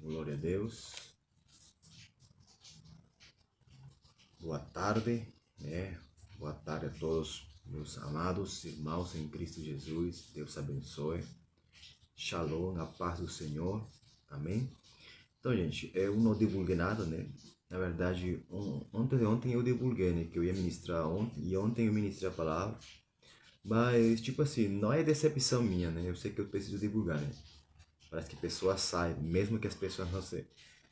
Glória a Deus. Boa tarde, Boa tarde a todos meus amados irmãos em Cristo Jesus. Deus abençoe. Shalom, a paz do Senhor. Amém? Então, gente, eu não divulguei nada, Na verdade, ontem eu divulguei, que eu ia ministrar ontem, e ontem eu ministrei a palavra. Mas, tipo assim, não é decepção minha, Eu sei que eu preciso divulgar, Parece que pessoas saem, mesmo que as pessoas não se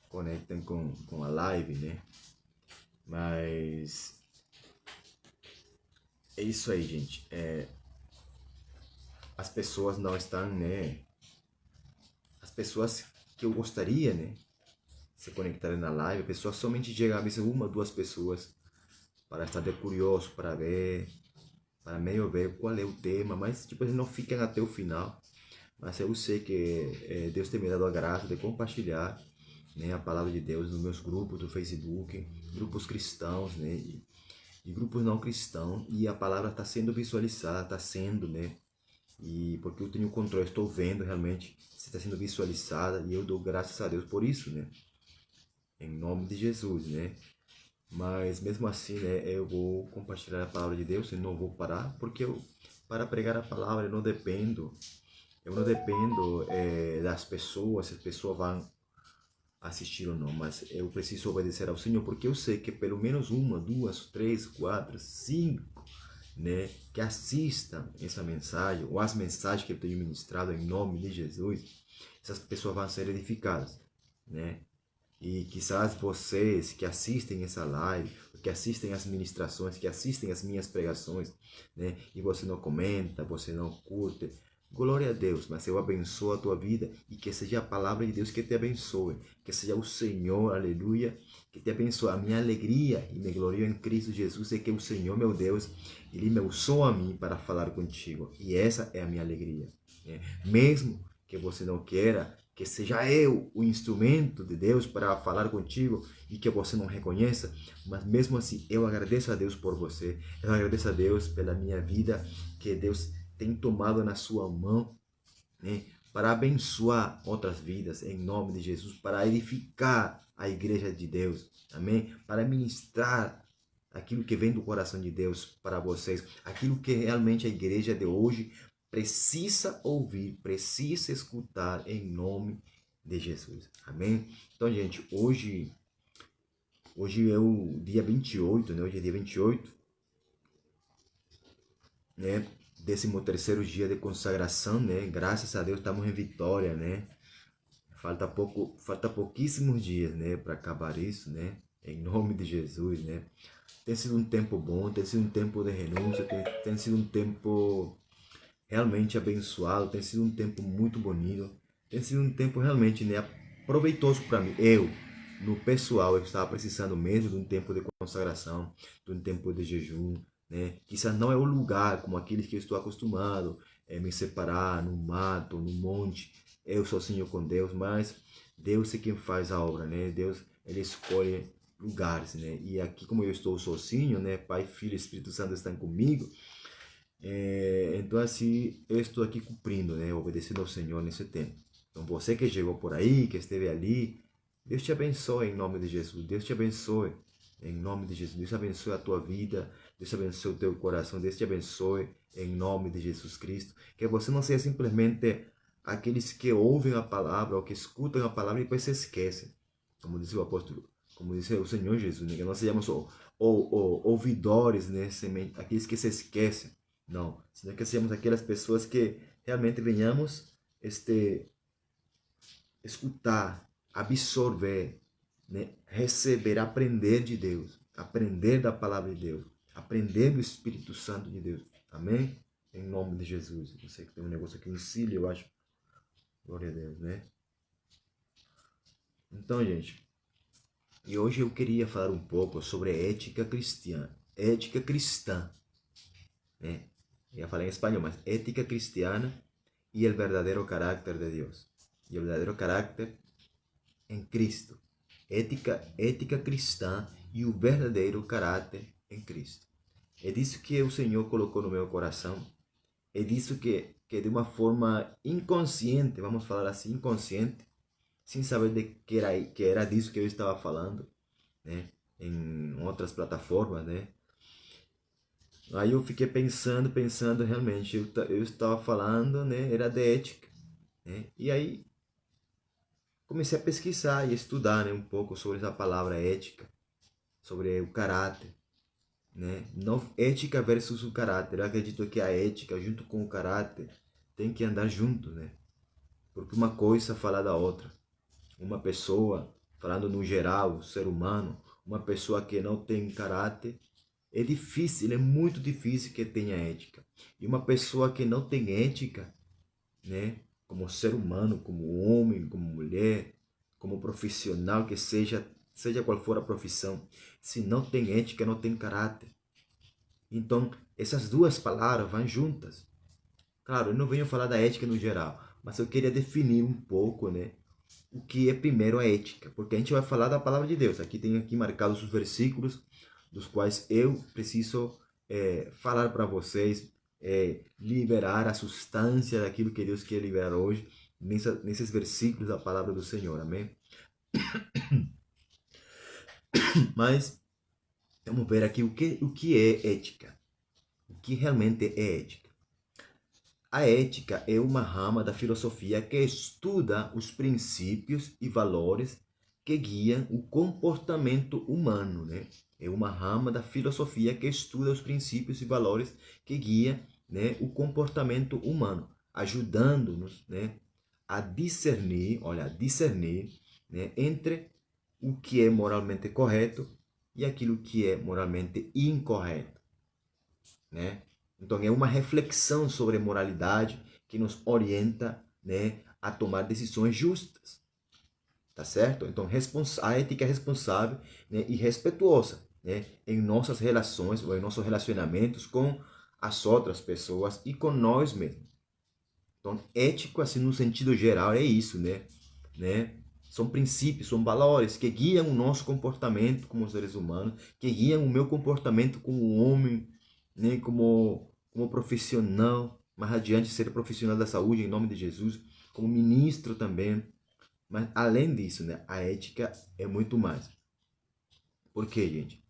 conectem com a live, Mas é isso aí, gente. As pessoas não estão, As pessoas que eu gostaria, se conectarem na live, a pessoa somente chega a ver uma, duas pessoas para estar de curioso, para ver, para meio ver qual é o tema, mas tipo, eles não ficam até o final. Mas eu sei que Deus tem me dado a graça de compartilhar, a palavra de Deus nos meus grupos do Facebook, grupos cristãos, e grupos não cristãos, e a palavra está sendo visualizada, está sendo, E porque eu tenho controle, estou vendo realmente se está sendo visualizada, e eu dou graças a Deus por isso, Em nome de Jesus, Mas mesmo assim, eu vou compartilhar a palavra de Deus e não vou parar, porque para pregar a palavra eu não dependo das pessoas, se as pessoas vão assistir ou não, mas eu preciso obedecer ao Senhor, porque eu sei que pelo menos uma, duas, três, quatro, cinco, que assistam essa mensagem, ou as mensagens que eu tenho ministrado em nome de Jesus, essas pessoas vão ser edificadas, E quizás vocês que assistem essa live, que assistem as ministrações, que assistem as minhas pregações, E você não comenta, você não curte, glória a Deus, mas eu abençoo a tua vida e que seja a palavra de Deus que te abençoe, que seja o Senhor, aleluia, que te abençoe. A minha alegria e me glorio em Cristo Jesus é que o Senhor, meu Deus, Ele me usou a mim para falar contigo, e essa é a minha alegria, Mesmo que você não queira que seja eu o instrumento de Deus para falar contigo e que você não reconheça, mas mesmo assim eu agradeço a Deus por você, eu agradeço a Deus pela minha vida, que Deus tem tomado na sua mão, para abençoar outras vidas, em nome de Jesus, para edificar a igreja de Deus, amém? Para ministrar aquilo que vem do coração de Deus para vocês, aquilo que realmente a igreja de hoje precisa ouvir, precisa escutar em nome de Jesus. Amém? Então, gente, hoje é o dia 28, Hoje é dia 28, 13º dia de consagração, Graças a Deus estamos em vitória, Falta pouquíssimos dias, para acabar isso, Em nome de Jesus, Tem sido um tempo bom, tem sido um tempo de renúncia, tem sido um tempo realmente abençoado, tem sido um tempo muito bonito, tem sido um tempo realmente, proveitoso para mim. No pessoal, eu estava precisando mesmo de um tempo de consagração, de um tempo de jejum, Quizás não é o lugar como aqueles que eu estou acostumado, me separar no mato, no monte, eu sozinho com Deus, mas Deus é quem faz a obra, Deus, Ele escolhe lugares, E aqui, como eu estou sozinho, Pai, Filho e Espírito Santo estão comigo, então assim, eu estou aqui cumprindo, obedecendo ao Senhor nesse tempo. Então você que chegou por aí, que esteve ali, Deus te abençoe em nome de Jesus. Deus te abençoe em nome de Jesus. Deus abençoe a tua vida. Deus abençoe o teu coração. Deus te abençoe em nome de Jesus Cristo. Que você não seja simplesmente aqueles que ouvem a palavra ou que escutam a palavra e depois se esquecem. Como disse o apóstolo, como disse o Senhor Jesus, que nós sejamos ouvidores, aqueles que se esquecem. Não, senão que sejamos aquelas pessoas que realmente venhamos escutar, absorver, receber, aprender de Deus, aprender da palavra de Deus, aprender do Espírito Santo de Deus. Amém? Em nome de Jesus. Eu sei que tem um negócio aqui em Cílio, eu acho. Glória a Deus, Então, gente, e hoje eu queria falar um pouco sobre ética cristã. Ética cristã, Ya falei em espanhol, mas ética cristiana y el verdadero carácter de Dios. Y el verdadero carácter en Cristo. Ética cristã e o verdadeiro caráter em Cristo. É disso que o Senhor colocou no meu coração. É disso que de uma forma inconsciente, vamos falar assim, inconsciente, sem saber de que era disso que eu estava falando, né? Em outras plataformas, né? Aí eu fiquei pensando realmente, eu estava falando, né? Era de ética, né? E aí comecei a pesquisar e estudar, né, um pouco sobre essa palavra ética, sobre o caráter, né? Não, ética versus o caráter. Eu acredito que a ética, junto com o caráter, tem que andar junto, né? Porque uma coisa fala da outra. Uma pessoa, falando no geral, o ser humano, uma pessoa que não tem caráter, é difícil, é muito difícil que tenha ética. E uma pessoa que não tem ética, né, como ser humano, como homem, como mulher, como profissional que seja qual for a profissão, se não tem ética, não tem caráter. Então, essas duas palavras vão juntas. Claro, eu não venho falar da ética no geral, mas eu queria definir um pouco, né, o que é primeiro a ética, porque a gente vai falar da palavra de Deus. Aqui tem aqui marcados os versículos dos quais eu preciso falar para vocês, liberar a substância daquilo que Deus quer liberar hoje, nesses versículos da palavra do Senhor, amém? Mas vamos ver aqui o que é ética, o que realmente é ética. A ética é uma rama da filosofia que estuda os princípios e valores que guiam o comportamento humano, né? É uma rama da filosofia que estuda os princípios e valores que guiam, né, o comportamento humano, ajudando-nos, né, a discernir, né, entre o que é moralmente correto e aquilo que é moralmente incorreto, né? Então é uma reflexão sobre moralidade que nos orienta, né, a tomar decisões justas, tá certo? Então a ética é responsável, né, e respeituosa, né, em nossas relações ou em nossos relacionamentos com as outras pessoas e com nós mesmos. Então ético assim no sentido geral é isso, né? São princípios, são valores que guiam o nosso comportamento como seres humanos, que guiam o meu comportamento como homem, né, como profissional, mais adiante ser profissional da saúde em nome de Jesus, como ministro também. Mas além disso, né, a ética é muito mais. Por quê, gente?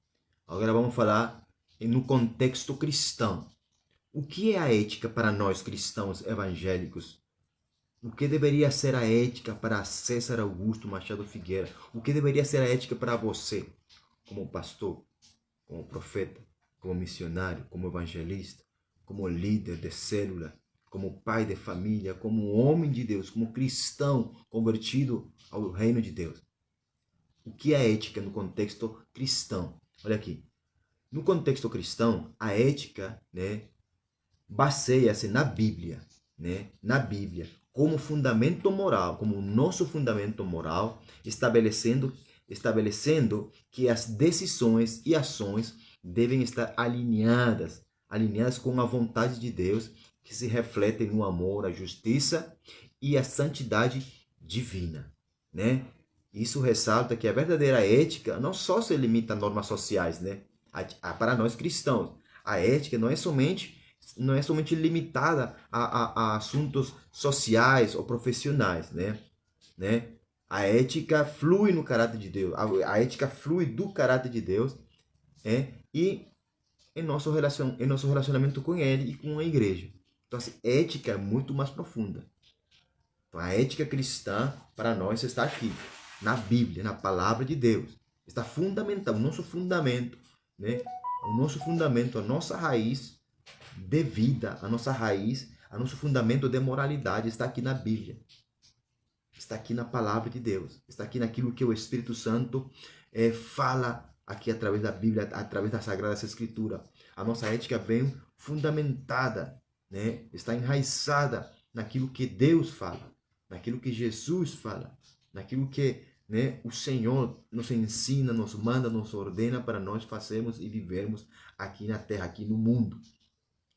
Agora vamos falar no contexto cristão. O que é a ética para nós cristãos evangélicos? O que deveria ser a ética para César Augusto Machado Figueira? O que deveria ser a ética para você, como pastor, como profeta, como missionário, como evangelista, como líder de célula, como pai de família, como homem de Deus, como cristão convertido ao reino de Deus? O que é a ética no contexto cristão? Olha aqui. No contexto cristão, a ética, né, baseia-se na Bíblia, né? Na Bíblia, como fundamento moral, como o nosso fundamento moral, estabelecendo que as decisões e ações devem estar alinhadas com a vontade de Deus, que se refletem no amor, a justiça e a santidade divina, né? Isso ressalta que a verdadeira ética não só se limita a normas sociais, né? Para nós cristãos, a ética não é somente limitada a assuntos sociais ou profissionais, né? A ética flui no caráter de Deus, a ética flui do caráter de Deus, e em nosso relacionamento com Ele e com a igreja. Então, assim, ética é muito mais profunda. Então, a ética cristã, para nós, está aqui, na Bíblia, na palavra de Deus. Está fundamental, o nosso fundamento, né? O nosso fundamento, a nossa raiz de vida, a nossa raiz, a nosso fundamento de moralidade está aqui na Bíblia. Está aqui na palavra de Deus. Está aqui naquilo que o Espírito Santo fala aqui através da Bíblia, através da Sagrada Escritura. A nossa ética vem fundamentada, né? Está enraizada naquilo que Deus fala, naquilo que Jesus fala, naquilo que, né, o Senhor nos ensina, nos manda, nos ordena para nós fazermos e vivermos aqui na terra, aqui no mundo.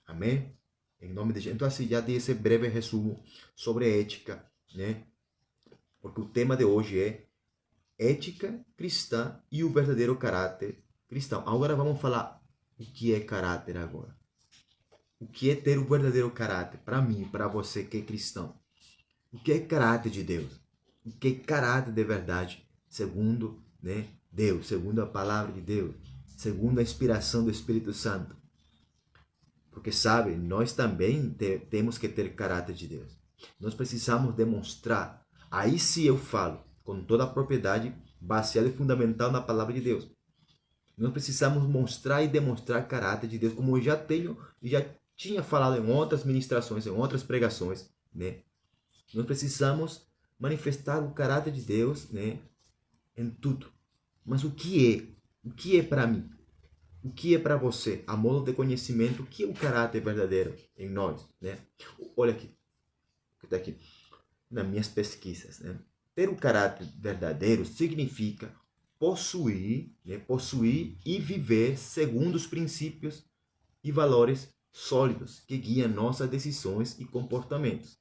Amém? Em nome de Jesus. Então, assim, já dei esse breve resumo sobre ética, né? Porque o tema de hoje é ética cristã e o verdadeiro caráter cristão. Agora vamos falar o que é caráter agora. O que é ter o verdadeiro caráter para mim, para você que é cristão? O que é caráter de Deus? O que é caráter de verdade, segundo, né, Deus, segundo a palavra de Deus, segundo a inspiração do Espírito Santo. Porque, sabe, nós também temos que ter caráter de Deus. Nós precisamos demonstrar. Aí sim eu falo, com toda a propriedade, baseada e fundamental na palavra de Deus. Nós precisamos mostrar e demonstrar caráter de Deus, como eu já tinha falado em outras ministrações, em outras pregações, né? Nós precisamos manifestar o caráter de Deus, né, em tudo. Mas o que é? O que é para mim? O que é para você? A modo de conhecimento, o que é o caráter verdadeiro em nós, né? Olha aqui, que está aqui nas minhas pesquisas, né? Ter o caráter verdadeiro significa possuir, né? Possuir e viver segundo os princípios e valores sólidos que guiam nossas decisões e comportamentos.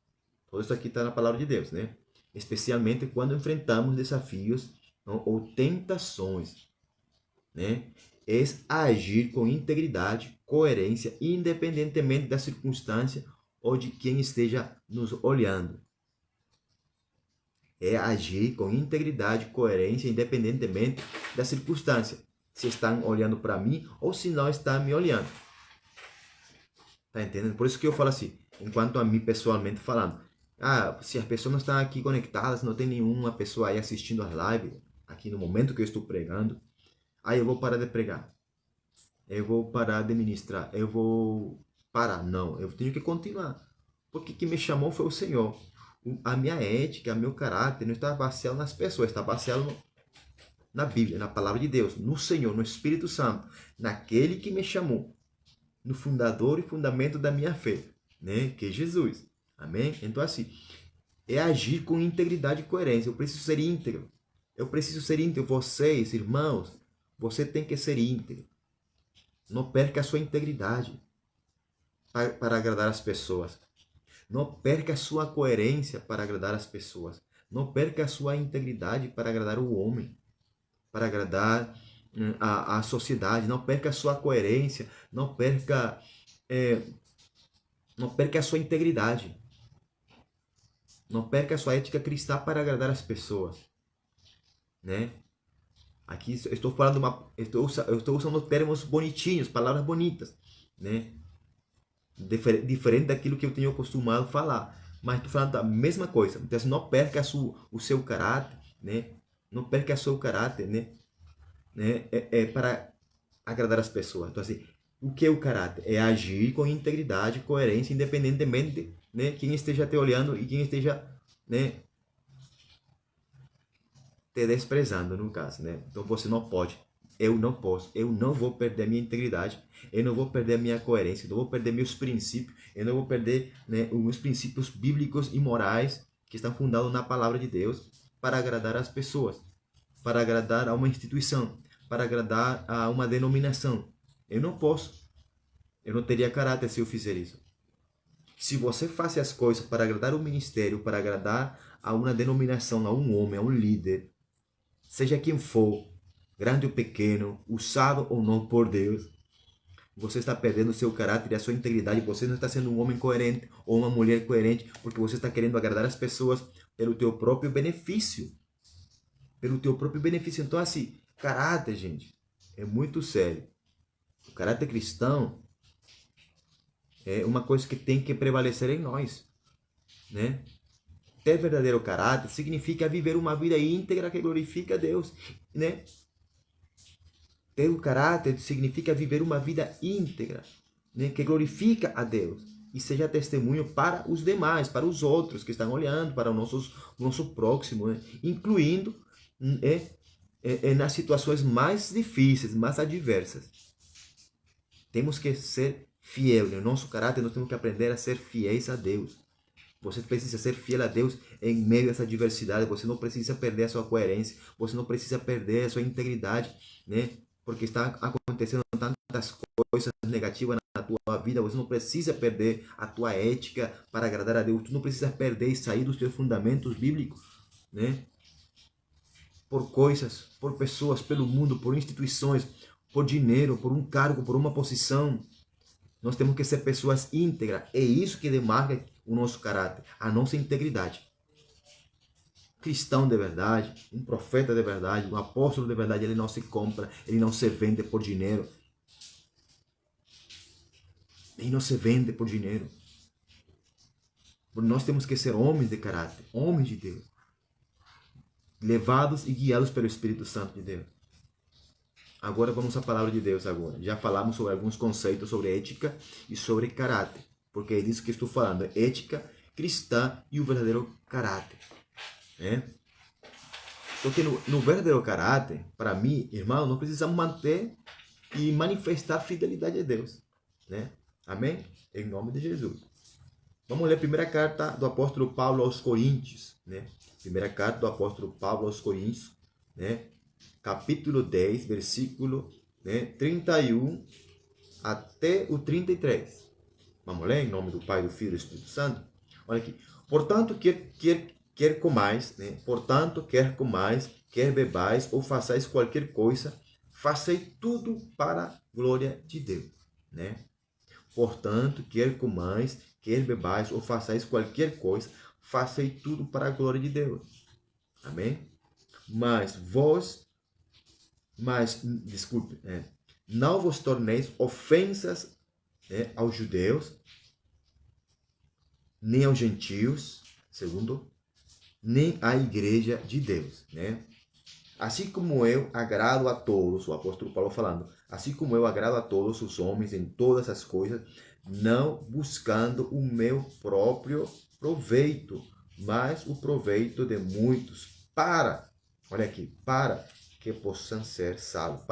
Tudo isso aqui está na palavra de Deus, né? Especialmente quando enfrentamos desafios ou tentações, né? É agir com integridade, coerência, independentemente da circunstância ou de quem esteja nos olhando. É agir com integridade, coerência, independentemente da circunstância. Se estão olhando para mim ou se não estão me olhando. Tá entendendo? Por isso que eu falo assim, enquanto a mim pessoalmente falando. Se as pessoas não estão aqui conectadas, não tem nenhuma pessoa aí assistindo as lives, aqui no momento que eu estou pregando, eu vou parar de pregar. Eu vou parar de ministrar. Eu vou parar. Não, eu tenho que continuar. Porque quem me chamou foi o Senhor. A minha ética, o meu caráter não está baseado nas pessoas, está baseado na Bíblia, na palavra de Deus, no Senhor, no Espírito Santo, naquele que me chamou, no fundador e fundamento da minha fé, né? Que é Jesus. Amém? Então assim, é agir com integridade e coerência. Eu preciso ser íntegro. Eu preciso ser íntegro. Vocês, irmãos, você tem que ser íntegro. Não perca a sua integridade para agradar as pessoas. Não perca a sua coerência para agradar as pessoas. Não perca a sua integridade para agradar o homem, para agradar a sociedade. Não perca a sua coerência. Não perca a sua integridade. Não perca a sua ética cristã para agradar as pessoas, né? Aqui eu estou falando eu estou usando termos bonitinhos, palavras bonitas, né? Diferente daquilo que eu tenho acostumado a falar, mas estou falando da mesma coisa. Então assim, não perca o seu caráter, né? Não perca o seu caráter, né? Para agradar as pessoas. Então assim, o que é o caráter? É agir com integridade, coerência, independentemente, né, quem esteja te olhando e quem esteja, né, te desprezando, no caso, né? Então você não pode, eu não posso, eu não vou perder a minha integridade, eu não vou perder a minha coerência, eu não vou perder meus princípios, eu não vou perder, né, os meus princípios bíblicos e morais que estão fundados na palavra de Deus para agradar as pessoas, para agradar a uma instituição, para agradar a uma denominação. Eu não posso. Eu não teria caráter se eu fizer isso. Se você faz as coisas para agradar o ministério, para agradar a uma denominação, a um homem, a um líder, seja quem for, grande ou pequeno, usado ou não por Deus, você está perdendo o seu caráter e a sua integridade. Você não está sendo um homem coerente ou uma mulher coerente porque você está querendo agradar as pessoas pelo teu próprio benefício. Pelo teu próprio benefício. Então, assim, caráter, gente, é muito sério. O caráter cristão é uma coisa que tem que prevalecer em nós, né? Ter verdadeiro caráter significa viver uma vida íntegra que glorifica a Deus, né? Ter o caráter significa viver uma vida íntegra, né, que glorifica a Deus e seja testemunho para os demais, para os outros que estão olhando, para o nosso próximo, né? Incluindo nas situações mais difíceis, mais adversas. Temos que ser fiel no nosso caráter, nós temos que aprender a ser fiéis a Deus. Você precisa ser fiel a Deus em meio a essa diversidade. Você não precisa perder a sua coerência, você não precisa perder a sua integridade, né? Porque está acontecendo tantas coisas negativas na tua vida, você não precisa perder a tua ética para agradar a Deus. Tu não precisa perder e sair dos teus fundamentos bíblicos, né? Por coisas, por pessoas, pelo mundo, por instituições, por dinheiro, por um cargo, por uma posição. Nós temos que ser pessoas íntegras. É isso que demarca o nosso caráter, a nossa integridade. cristão de verdade, um profeta de verdade, um apóstolo de verdade, ele não se compra, ele não se vende por dinheiro. Ele não se vende por dinheiro. Nós temos que ser homens de caráter, homens de Deus, levados e guiados pelo Espírito Santo de Deus. Agora vamos à palavra de Deus agora. Já falamos sobre alguns conceitos sobre ética e sobre caráter, porque é disso que estou falando, ética cristã e o verdadeiro caráter. Né? Porque no verdadeiro caráter, para mim, irmão, nós precisamos manter e manifestar fidelidade a Deus. Né? Amém? Em nome de Jesus. Vamos ler a primeira carta do apóstolo Paulo aos Coríntios. Né? Primeira carta do apóstolo Paulo aos Coríntios. Né? Capítulo 10, versículo 31 até o 33. Vamos ler em nome do Pai, do Filho e do Espírito Santo? Olha aqui. Portanto, quer comais, portanto, quer comais, quer bebais ou façais qualquer coisa, façai tudo para a glória de Deus. Né? Portanto, quer comais, quer bebais ou façais qualquer coisa, façai tudo para a glória de Deus. Amém? Não vos torneis ofensas aos judeus, nem aos gentios, segundo, nem à igreja de Deus. Né? Assim como eu agrado a todos, o apóstolo Paulo falando, assim como eu agrado a todos os homens em todas as coisas, não buscando o meu próprio proveito, mas o proveito de muitos, para que possam ser salvos,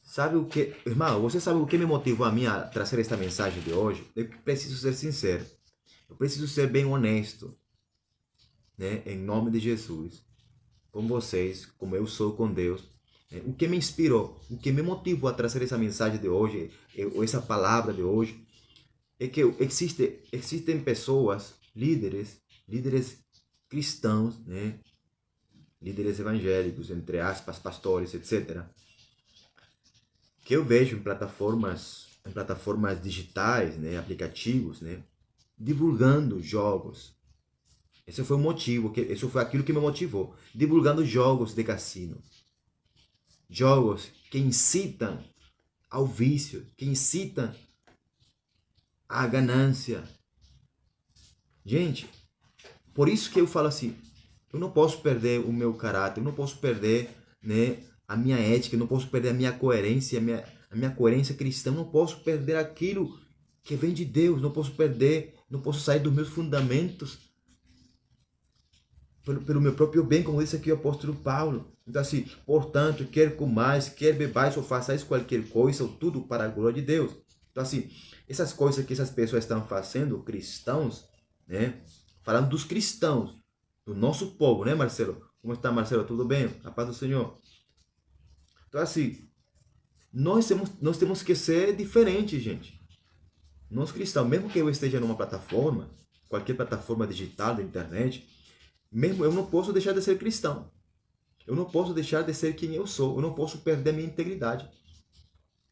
Sabe o que, irmão, você sabe o que me motivou a mim a trazer esta mensagem de hoje? Eu preciso ser sincero, eu preciso ser bem honesto, né? Em nome de Jesus, com vocês, como eu sou com Deus. O que me inspirou, o que me motivou a trazer essa mensagem de hoje, essa palavra de hoje, é que existem pessoas, líderes cristãos, né? Líderes evangélicos, entre aspas, pastores, etc., que eu vejo em plataformas digitais, né? Aplicativos, né? Divulgando jogos. Esse foi o motivo, isso foi aquilo que me motivou. Divulgando jogos de cassino. Jogos que incitam ao vício, que incitam à ganância. Gente, por isso que eu falo assim, eu não posso perder o meu caráter, eu não posso perder, né, a minha ética, eu não posso perder a minha coerência, a minha coerência cristã, eu não posso perder aquilo que vem de Deus, não posso sair dos meus fundamentos pelo meu próprio bem, como disse aqui o apóstolo Paulo. Então assim, portanto, quer comais, quer bebais ou façais qualquer coisa, ou tudo para a glória de Deus. Então assim, essas coisas que essas pessoas estão fazendo, cristãos, né? Falando dos cristãos, do nosso povo, né, Marcelo? Como está, Marcelo? Tudo bem? A paz do Senhor. Então assim, nós temos que ser diferentes, gente. Nós cristãos, mesmo que eu esteja numa plataforma, qualquer plataforma digital da internet, mesmo eu não posso deixar de ser cristão. Eu não posso deixar de ser quem eu sou. Eu não posso perder a minha integridade.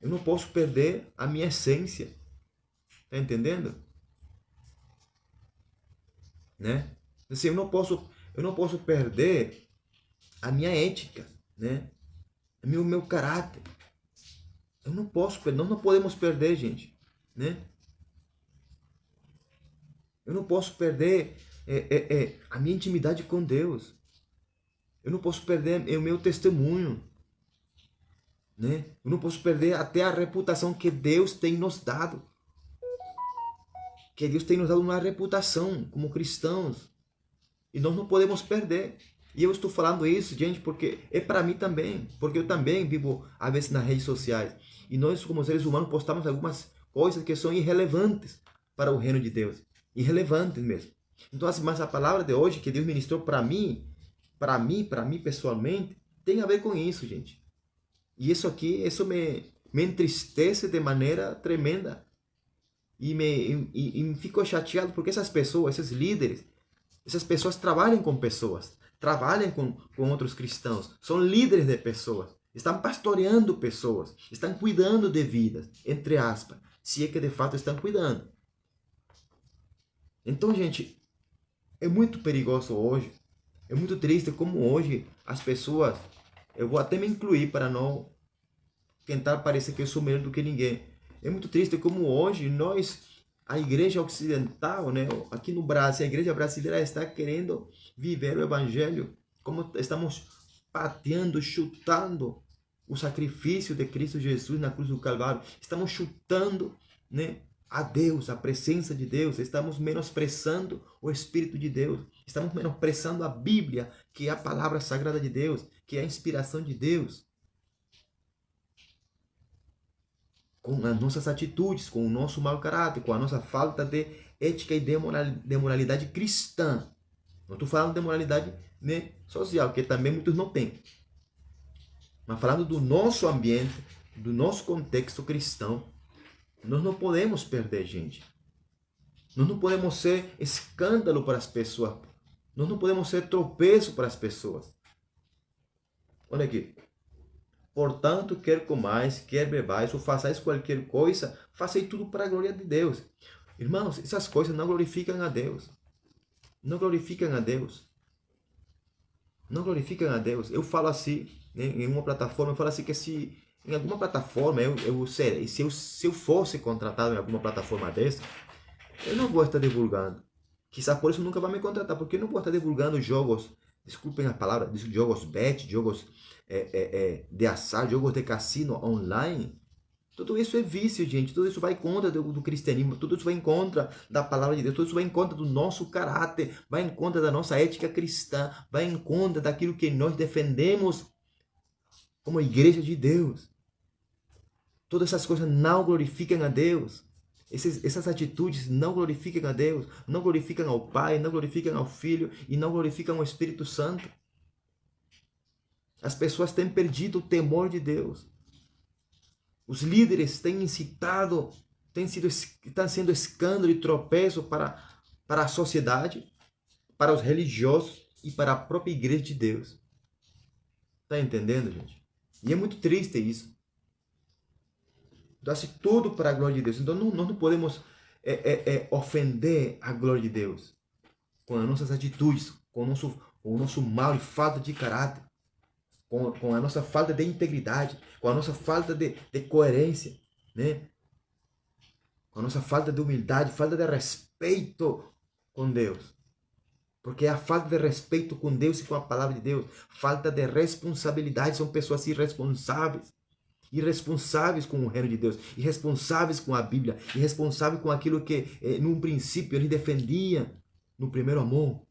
Eu não posso perder a minha essência. Tá entendendo? Né? Assim, eu não posso perder a minha ética, né? O meu caráter. Eu não posso perder. Nós não podemos perder, gente, né? Eu não posso perder a minha intimidade com Deus. Eu não posso perder o meu testemunho, né? Eu não posso perder até a reputação que Deus tem nos dado. Que Deus tem nos dado uma reputação como cristãos. E nós não podemos perder. E eu estou falando isso, gente, porque é para mim também. Porque eu também vivo, às vezes, nas redes sociais. E nós, como seres humanos, postamos algumas coisas que são irrelevantes para o reino de Deus. Irrelevantes mesmo. Então, assim, mas a palavra de hoje que Deus ministrou para mim pessoalmente, tem a ver com isso, gente. E isso me entristece de maneira tremenda. E me fico chateado porque essas pessoas, esses líderes, essas pessoas trabalham com pessoas, trabalham com outros cristãos, são líderes de pessoas, estão pastoreando pessoas, estão cuidando de vidas, entre aspas, se é que de fato estão cuidando. Então, gente, é muito perigoso hoje. É muito triste como hoje as pessoas, eu vou até me incluir para não tentar parecer que eu sou melhor do que ninguém. É muito triste como hoje nós, a igreja ocidental, né, aqui no Brasil, a igreja brasileira está querendo viver o evangelho, como estamos pateando, chutando o sacrifício de Cristo Jesus na cruz do Calvário. Estamos chutando, né, a Deus, a presença de Deus. Estamos menosprezando o Espírito de Deus. Estamos menosprezando a Bíblia, que é a palavra sagrada de Deus, que é a inspiração de Deus. Com as nossas atitudes, com o nosso mau caráter, com a nossa falta de ética e de moralidade cristã. Não estou falando de moralidade, né, social, que também muitos não têm. Mas falando do nosso ambiente, do nosso contexto cristão, nós não podemos perder, gente. Nós não podemos ser escândalo para as pessoas. Nós não podemos ser tropeço para as pessoas. Olha aqui. Portanto, quer comais, quer bebais, ou façais qualquer coisa, façai tudo para a glória de Deus. Irmãos, essas coisas não glorificam a Deus. Não glorificam a Deus. Não glorificam a Deus. Eu falo assim, né, em uma plataforma, eu falo assim que se em alguma plataforma, se eu fosse contratado em alguma plataforma dessa, eu não vou estar divulgando. Quizá por isso nunca vai me contratar, porque eu não vou estar divulgando jogos, desculpem a palavra, jogos bet, jogos de azar, jogos de cassino online. Tudo isso é vício, gente. Tudo isso vai contra do cristianismo. Tudo isso vai em contra da palavra de Deus. Tudo isso vai em contra do nosso caráter. Vai em contra da nossa ética cristã. Vai em contra daquilo que nós defendemos como igreja de Deus. Todas essas coisas não glorificam a Deus. Essas atitudes não glorificam a Deus. Não glorificam ao Pai, não glorificam ao Filho e não glorificam ao Espírito Santo. As pessoas têm perdido o temor de Deus. Os líderes têm incitado, estão sendo escândalo e tropeço para a sociedade, para os religiosos e para a própria igreja de Deus. Está entendendo, gente? E é muito triste isso. Dá-se tudo para a glória de Deus. Então nós não podemos ofender a glória de Deus com as nossas atitudes, com o nosso mal e falta de caráter. Com a nossa falta de integridade, com a nossa falta de coerência, né? Com a nossa falta de humildade, falta de respeito com Deus. Porque é a falta de respeito com Deus e com a palavra de Deus, falta de responsabilidade, são pessoas irresponsáveis. Irresponsáveis com o reino de Deus, irresponsáveis com a Bíblia, irresponsáveis com aquilo que, num princípio, eles defendiam no primeiro amor.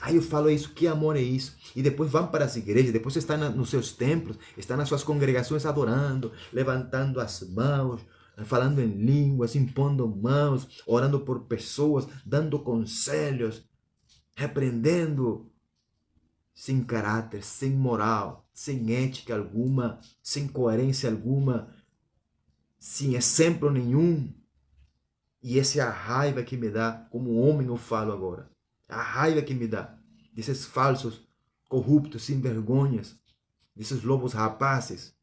Aí eu falo isso, que amor é isso? E depois vão para as igrejas, depois você está nos seus templos, está nas suas congregações adorando, levantando as mãos, falando em línguas, impondo mãos, orando por pessoas, dando conselhos, repreendendo, sem caráter, sem moral, sem ética alguma, sem coerência alguma, sem exemplo nenhum. E essa é a raiva que me dá, como homem eu falo agora. A raiva que me dá desses falsos, corruptos, sem vergonhas, desses lobos rapazes,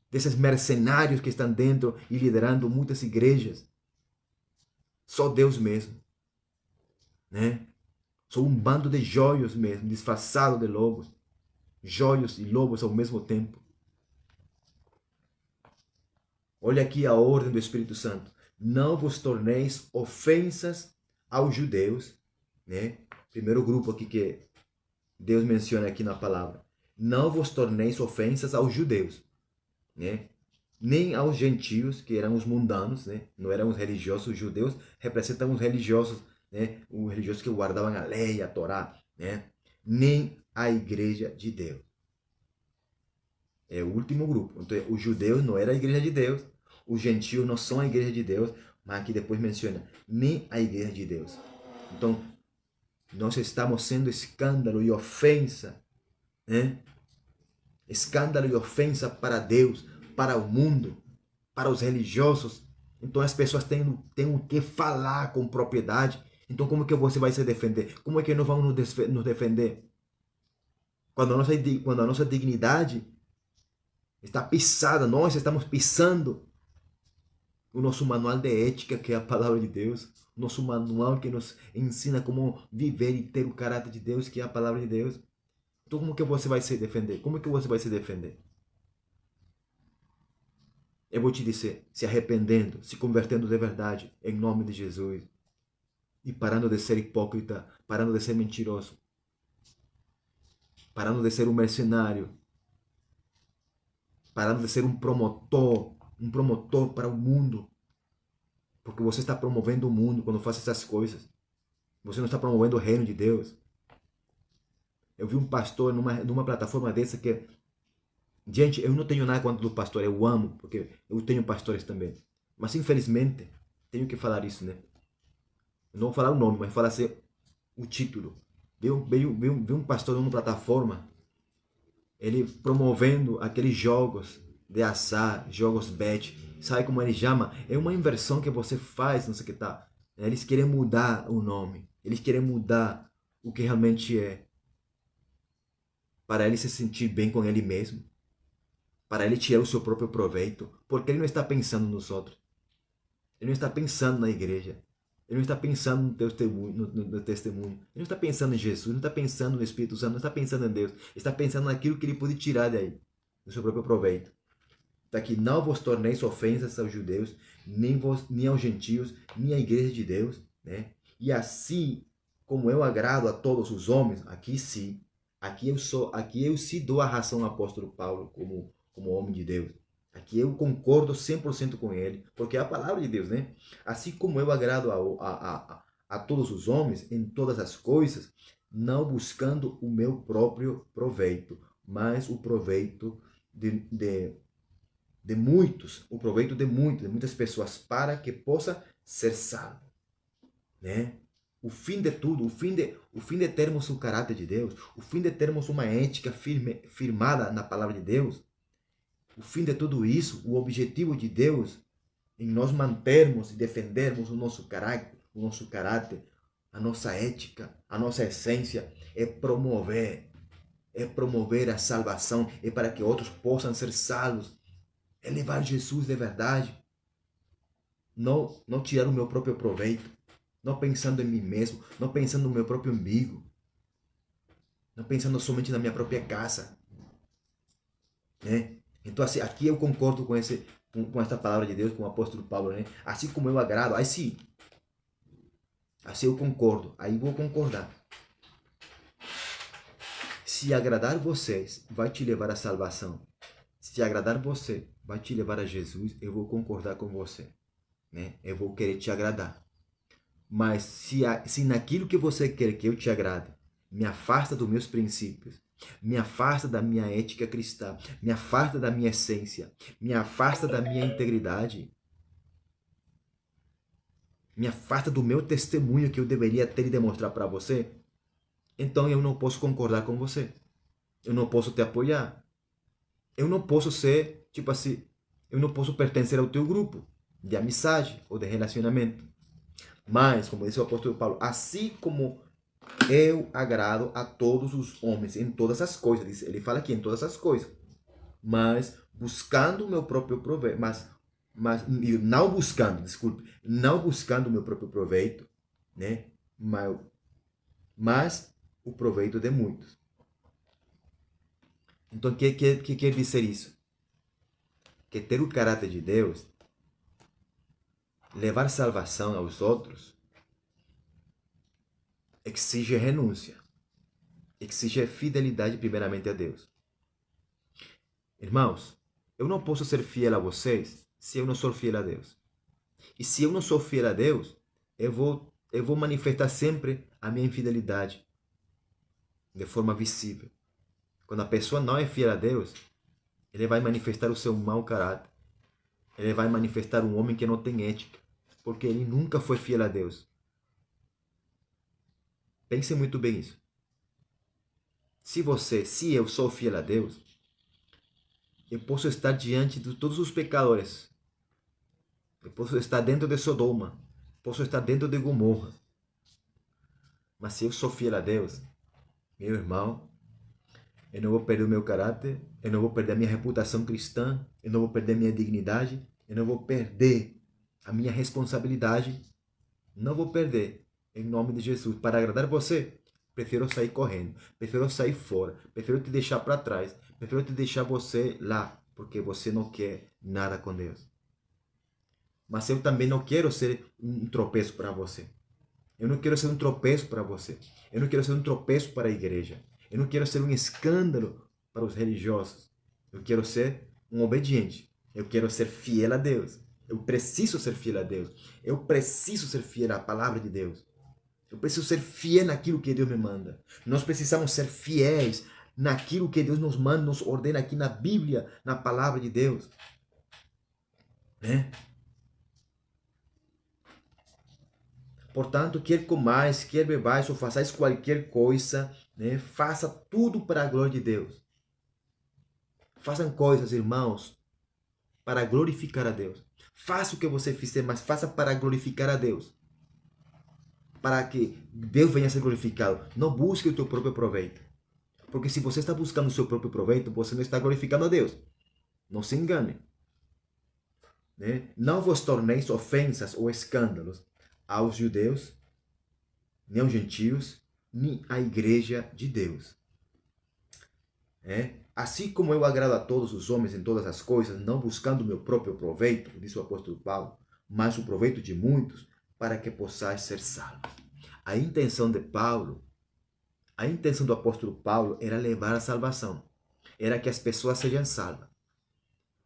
desses mercenários que estão dentro e liderando muitas igrejas. Só Deus mesmo, né? Sou um bando de joios mesmo, disfarçado de lobos. Joios e lobos ao mesmo tempo. Olha aqui a ordem do Espírito Santo. Não vos torneis ofensas aos judeus, né? Primeiro grupo aqui que Deus menciona aqui na palavra. Não vos torneis ofensas aos judeus, né? Nem aos gentios, que eram os mundanos, né? Não eram os religiosos. Os judeus representam os religiosos, né? Os religiosos que guardavam a lei, a Torá, né? Nem a igreja de Deus. É o último grupo. Então, os judeus não eram a igreja de Deus, os gentios não são a igreja de Deus, mas aqui depois menciona nem a igreja de Deus. Então, nós estamos sendo escândalo e ofensa, né? Escândalo e ofensa para Deus, para o mundo, para os religiosos. Então as pessoas têm o que falar com propriedade. Então como que você vai se defender? Como é que nós vamos nos defender? Quando a nossa dignidade está pisada, nós estamos pisando o nosso manual de ética, que é a palavra de Deus, o nosso manual que nos ensina como viver e ter o caráter de Deus, que é a palavra de Deus. Então como que você vai se defender? Como que você vai se defender? Eu vou te dizer, se arrependendo, se convertendo de verdade, em nome de Jesus. E parando de ser hipócrita, parando de ser mentiroso, parando de ser um mercenário, parando de ser um promotor para o mundo. Porque você está promovendo o mundo quando faz essas coisas. Você não está promovendo o reino de Deus. Eu vi um pastor numa plataforma dessa que... Gente, eu não tenho nada contra o pastor, eu amo, porque eu tenho pastores também. Mas infelizmente, tenho que falar isso, né? Eu não vou falar o nome, mas falar assim, o título. Veio um pastor numa plataforma, ele promovendo aqueles jogos de azar, jogos bet, sabe como ele chama? É uma inversão que você faz, não sei o que tá. Eles querem mudar o nome, eles querem mudar o que realmente é, para ele se sentir bem com ele mesmo, para ele tirar o seu próprio proveito, porque ele não está pensando nos outros, ele não está pensando na igreja, ele não está pensando no testemunho, no testemunho, ele não está pensando em Jesus, não está pensando no Espírito Santo, não está pensando em Deus, ele está pensando naquilo que ele pode tirar daí, do seu próprio proveito. Está aqui, não vos torneis ofensas aos judeus, nem aos gentios, nem à igreja de Deus, né? E assim como eu agrado a todos os homens, aqui sim, aqui eu sim dou a razão ao apóstolo Paulo como homem de Deus. Aqui eu concordo 100% com ele, porque é a palavra de Deus, né? Assim como eu agrado a todos os homens em todas as coisas, não buscando o meu próprio proveito, mas o proveito de muitos, o proveito de muitas pessoas, para que possa ser salvo, né? O fim de tudo, o fim de termos o caráter de Deus, o fim de termos uma ética firmada na palavra de Deus, o fim de tudo isso, o objetivo de Deus em nós mantermos e defendermos o nosso caráter, a nossa ética, a nossa essência, é promover a salvação, é para que outros possam ser salvos, é levar Jesus de verdade, não tirar o meu próprio proveito, não pensando em mim mesmo, não pensando no meu próprio umbigo, não pensando somente na minha própria casa, né? Então assim, aqui eu concordo com essa palavra de Deus, com o apóstolo Paulo, né? Assim como eu agrado, aí sim, assim eu concordo, aí vou concordar. Se agradar vocês, vai te levar à salvação. Se agradar você, vai te levar a Jesus, eu vou concordar com você, né? Eu vou querer te agradar. Mas se naquilo que você quer que eu te agrade, me afasta dos meus princípios, me afasta da minha ética cristã, me afasta da minha essência, me afasta da minha integridade, me afasta do meu testemunho que eu deveria ter e demonstrar para você, então eu não posso concordar com você. Eu não posso te apoiar. Eu não posso ser, tipo assim, eu não posso pertencer ao teu grupo de amizade ou de relacionamento. Mas, como disse o apóstolo Paulo, assim como eu agrado a todos os homens em todas as coisas, ele fala aqui em todas as coisas, mas buscando o meu próprio proveito, mas não buscando, desculpe, não buscando o meu próprio proveito, né? Mas o proveito de muitos. Então, o que quer dizer isso? Que ter o caráter de Deus, levar salvação aos outros, exige renúncia, exige fidelidade primeiramente a Deus. Irmãos, eu não posso ser fiel a vocês se eu não sou fiel a Deus. E se eu não sou fiel a Deus, eu vou manifestar sempre a minha infidelidade de forma visível. Quando a pessoa não é fiel a Deus, ele vai manifestar o seu mau caráter. Ele vai manifestar um homem que não tem ética, porque ele nunca foi fiel a Deus. Pense muito bem isso. Se eu sou fiel a Deus, eu posso estar diante de todos os pecadores. Eu posso estar dentro de Sodoma. Posso estar dentro de Gomorra. Mas se eu sou fiel a Deus, meu irmão, eu não vou perder o meu caráter, eu não vou perder a minha reputação cristã, eu não vou perder a minha dignidade, eu não vou perder A minha responsabilidade não vou perder. Em nome de Jesus. Para agradar você, prefiro sair correndo. Prefiro sair fora. Prefiro te deixar para trás. Prefiro te deixar você lá. Porque você não quer nada com Deus. Mas eu também não quero ser um tropeço para você. Eu não quero ser um tropeço para você. Eu não quero ser um tropeço para a igreja. Eu não quero ser um escândalo para os religiosos. Eu quero ser um obediente. Eu quero ser fiel a Deus. Eu preciso ser fiel a Deus. Eu preciso ser fiel à palavra de Deus. Eu preciso ser fiel naquilo que Deus me manda. Nós precisamos ser fiéis naquilo que Deus nos manda, nos ordena aqui na Bíblia, na palavra de Deus. Né? Portanto, quer comais, quer bebais ou façais qualquer coisa, né? Faça tudo para a glória de Deus. Façam coisas, irmãos, para glorificar a Deus. Faça o que você fizer, mas faça para glorificar a Deus. Para que Deus venha a ser glorificado. Não busque o teu próprio proveito. Porque se você está buscando o seu próprio proveito, você não está glorificando a Deus. Não se engane. Né? Não vos torneis ofensas ou escândalos aos judeus, nem aos gentios, nem à igreja de Deus. Assim como eu agrado a todos os homens em todas as coisas, não buscando o meu próprio proveito, disse o apóstolo Paulo, mas o proveito de muitos, para que possais ser salvos. A intenção de Paulo, a intenção do apóstolo Paulo era levar a salvação. Era que as pessoas sejam salvas.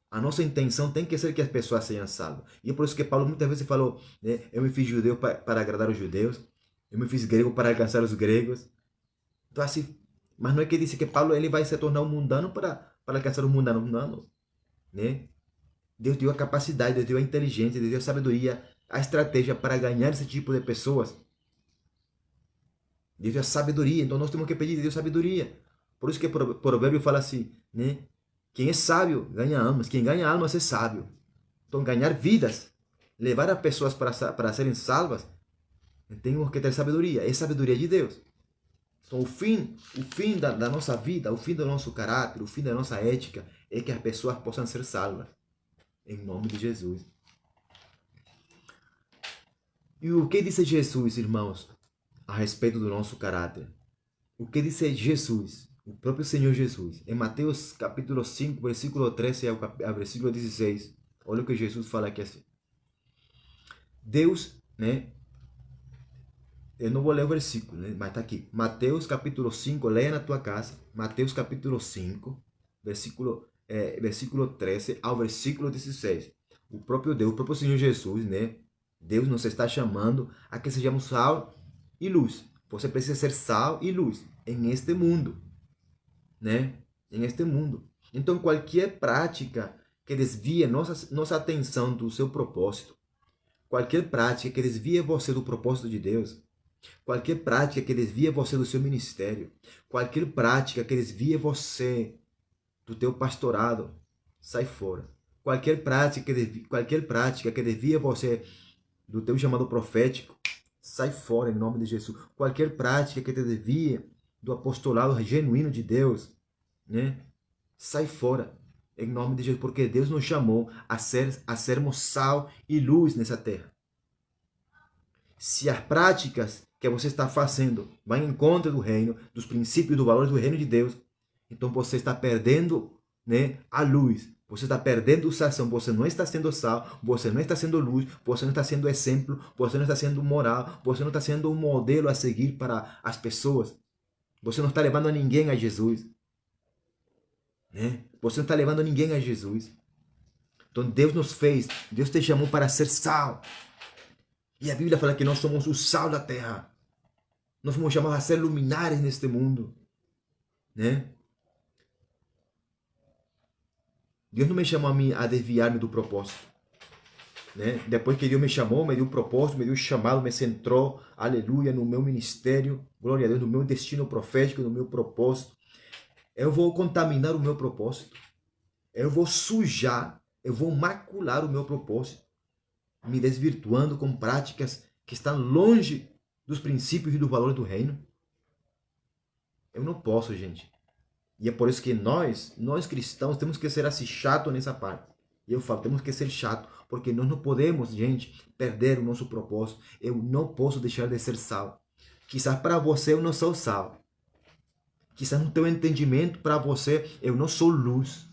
A nossa intenção tem que ser que as pessoas sejam salvas. E é por isso que Paulo muitas vezes falou, né, eu me fiz judeu para agradar os judeus, eu me fiz grego para alcançar os gregos. Então assim, mas não é que disse que Paulo ele vai se tornar um mundano para alcançar o mundano. Não, né? Deus deu a capacidade, Deus deu a inteligência, Deus deu a sabedoria, a estratégia para ganhar esse tipo de pessoas. Deus deu a sabedoria, então nós temos que pedir a Deus sabedoria. Por isso que o provérbio fala assim, né? Quem é sábio ganha almas, quem ganha almas é sábio. Então ganhar vidas, levar as pessoas para serem salvas, temos que ter sabedoria, é sabedoria de Deus. Então o fim da nossa vida, o fim do nosso caráter, o fim da nossa ética, é que as pessoas possam ser salvas. Em nome de Jesus. E o que disse Jesus, irmãos, a respeito do nosso caráter? O que disse Jesus, o próprio Senhor Jesus, em Mateus capítulo 5, versículo 13 ao versículo 16. Olha o que Jesus fala aqui assim. Deus, né? Eu não vou ler o versículo, né? Mas está aqui. Mateus capítulo 5, leia na tua casa. Mateus capítulo 5, versículo 13 ao versículo 16. O próprio Deus, o próprio Senhor Jesus, né? Deus nos está chamando a que sejamos sal e luz. Você precisa ser sal e luz em este mundo, né? Em este mundo. Então, qualquer prática que desvie nossa atenção do seu propósito, qualquer prática que desvie você do propósito de Deus, qualquer prática que desvie você do seu ministério, qualquer prática que desvie você do teu pastorado, sai fora. Qualquer prática que desvie você do teu chamado profético, sai fora em nome de Jesus. Qualquer prática que te desvie do apostolado genuíno de Deus, né? Sai fora em nome de Jesus, porque Deus nos chamou a sermos sal e luz nessa terra. Se as práticas que você está fazendo vão em contra do reino, dos princípios, dos valores do reino de Deus, então você está perdendo, né, a luz. Você está perdendo o sazão, você não está sendo sal, você não está sendo luz, você não está sendo exemplo, você não está sendo moral, você não está sendo um modelo a seguir para as pessoas. Você não está levando ninguém a Jesus. Né? Você não está levando ninguém a Jesus. Então Deus nos fez, Deus te chamou para ser sal. E a Bíblia fala que nós somos o sal da terra. Nós fomos chamados a ser luminares neste mundo. Né? Deus não me chamou a mim a desviar-me do propósito. Né? Depois que Deus me chamou, me deu um propósito, me deu um chamado, me centrou, aleluia, no meu ministério, glória a Deus, no meu destino profético, no meu propósito. Eu vou contaminar o meu propósito. Eu vou sujar, eu vou macular o meu propósito, me desvirtuando com práticas que estão longe dos princípios e dos valores do reino. Eu não posso, gente. E é por isso que nós cristãos, temos que ser assim chato nessa parte. E eu falo, temos que ser chato, porque nós não podemos, gente, perder o nosso propósito. Eu não posso deixar de ser sal. Quizás para você eu não sou sal. Quizás no teu entendimento, para você, eu não sou luz.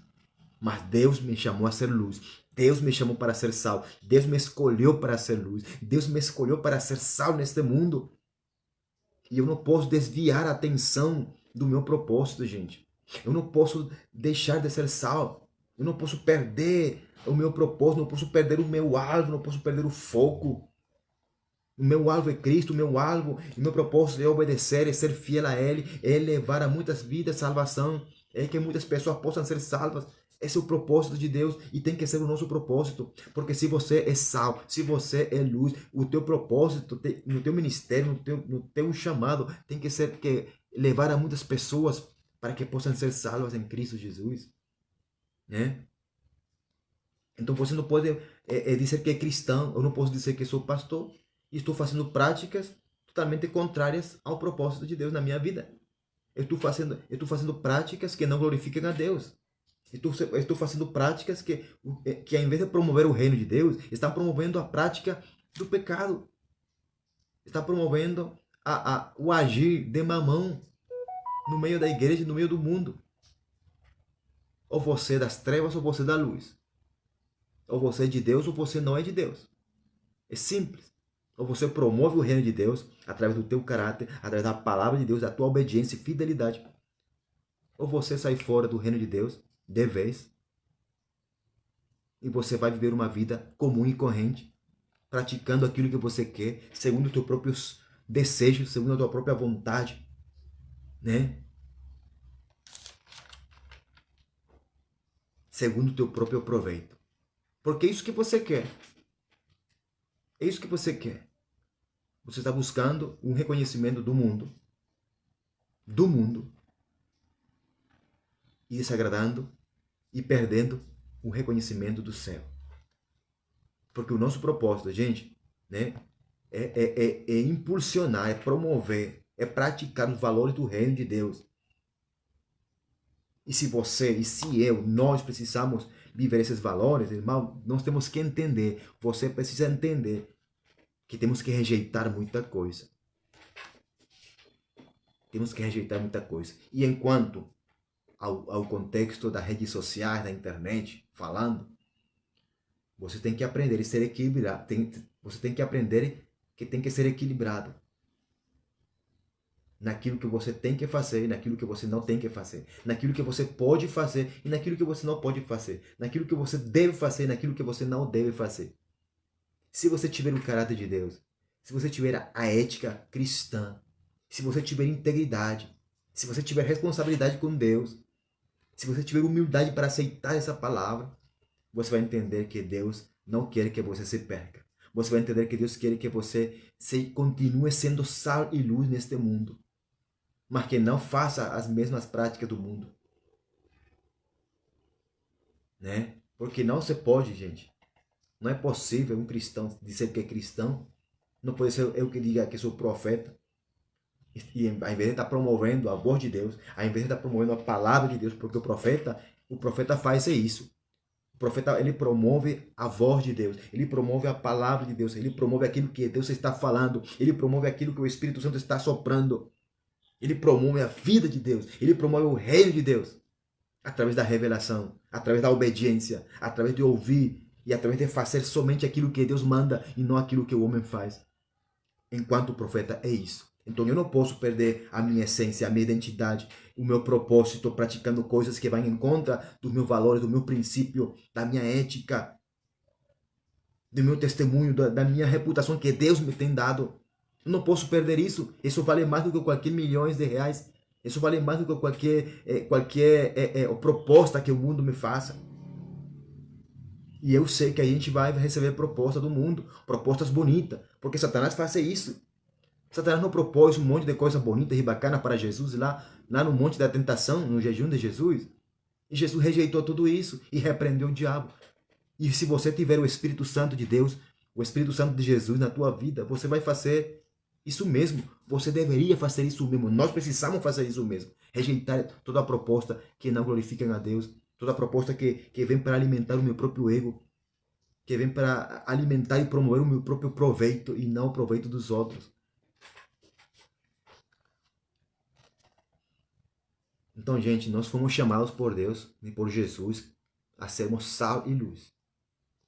Mas Deus me chamou a ser luz. Deus me chamou para ser sal. Deus me escolheu para ser luz. Deus me escolheu para ser sal neste mundo. E eu não posso desviar a atenção do meu propósito, gente. Eu não posso deixar de ser sal. Eu não posso perder o meu propósito, não posso perder o meu alvo, não posso perder o foco. O meu alvo é Cristo, o meu alvo e o meu propósito é obedecer, é ser fiel a Ele, é levar a muitas vidas salvação, é que muitas pessoas possam ser salvas. Esse é o propósito de Deus e tem que ser o nosso propósito. Porque se você é sal, se você é luz, o teu propósito no teu ministério, no teu chamado, tem que ser que levar a muitas pessoas para que possam ser salvas em Cristo Jesus. Né? Então você não pode dizer que é cristão, eu não posso dizer que sou pastor e estou fazendo práticas totalmente contrárias ao propósito de Deus na minha vida. Eu estou fazendo práticas que não glorificam a Deus. Estou fazendo práticas que ao invés de promover o reino de Deus, estão promovendo a prática do pecado. Está promovendo o agir de mamão no meio da igreja, no meio do mundo. Ou você é das trevas ou você é da luz. Ou você é de Deus ou você não é de Deus. É simples. Ou você promove o reino de Deus através do teu caráter, através da palavra de Deus, da tua obediência e fidelidade. Ou você sai fora do reino de Deus de vez e você vai viver uma vida comum e corrente, praticando aquilo que você quer, segundo os teus próprios desejos, segundo a tua própria vontade, né? Segundo o teu próprio proveito. Porque é isso que você quer. É isso que você quer. Você está buscando um reconhecimento do mundo, e desagradando e perdendo o reconhecimento do céu. Porque o nosso propósito, gente, né, é impulsionar, é promover, é praticar os valores do reino de Deus. E se você, e se eu, nós precisamos viver esses valores, irmão, nós temos que entender, você precisa entender que temos que rejeitar muita coisa. Temos que rejeitar muita coisa. E enquanto ao contexto das redes sociais, da internet, falando, você tem que aprender a ser equilibrado. Você tem que aprender que tem que ser equilibrado naquilo que você tem que fazer e naquilo que você não tem que fazer. Naquilo que você pode fazer e naquilo que você não pode fazer. Naquilo que você deve fazer e naquilo que você não deve fazer. Se você tiver o caráter de Deus, se você tiver a ética cristã, se você tiver integridade, se você tiver responsabilidade com Deus, se você tiver humildade para aceitar essa palavra, você vai entender que Deus não quer que você se perca. Você vai entender que Deus quer que você continue sendo sal e luz neste mundo, mas que não faça as mesmas práticas do mundo. Né? Porque não se pode, gente. Não é possível um cristão dizer que é cristão. Não pode ser eu que diga que sou profeta. E ao invés de estar promovendo a voz de Deus, ao invés de estar promovendo a palavra de Deus, porque o profeta faz isso. O profeta, ele promove a voz de Deus, ele promove a palavra de Deus, ele promove aquilo que Deus está falando, ele promove aquilo que o Espírito Santo está soprando. Ele promove a vida de Deus, ele promove o reino de Deus, através da revelação, através da obediência, através de ouvir e através de fazer somente aquilo que Deus manda e não aquilo que o homem faz. Enquanto o profeta é isso. Então eu não posso perder a minha essência, a minha identidade, o meu propósito, praticando coisas que vão em contra dos meus valores, do meu princípio, da minha ética, do meu testemunho, da minha reputação que Deus me tem dado. Eu não posso perder isso. Isso vale mais do que qualquer milhões de reais. Isso vale mais do que qualquer proposta que o mundo me faça. E eu sei que a gente vai receber propostas do mundo, propostas bonitas, porque Satanás faz isso. Satanás não propôs um monte de coisas bonitas e bacanas para Jesus lá no Monte da Tentação, no jejum de Jesus. E Jesus rejeitou tudo isso e repreendeu o diabo. E se você tiver o Espírito Santo de Deus, o Espírito Santo de Jesus na tua vida, você vai fazer isso mesmo. Você deveria fazer isso mesmo. Nós precisamos fazer isso mesmo. Rejeitar toda a proposta que não glorifica a Deus, toda proposta que vem para alimentar o meu próprio ego, que vem para alimentar e promover o meu próprio proveito e não o proveito dos outros. Então, gente, nós fomos chamados por Deus e por Jesus a sermos sal e luz.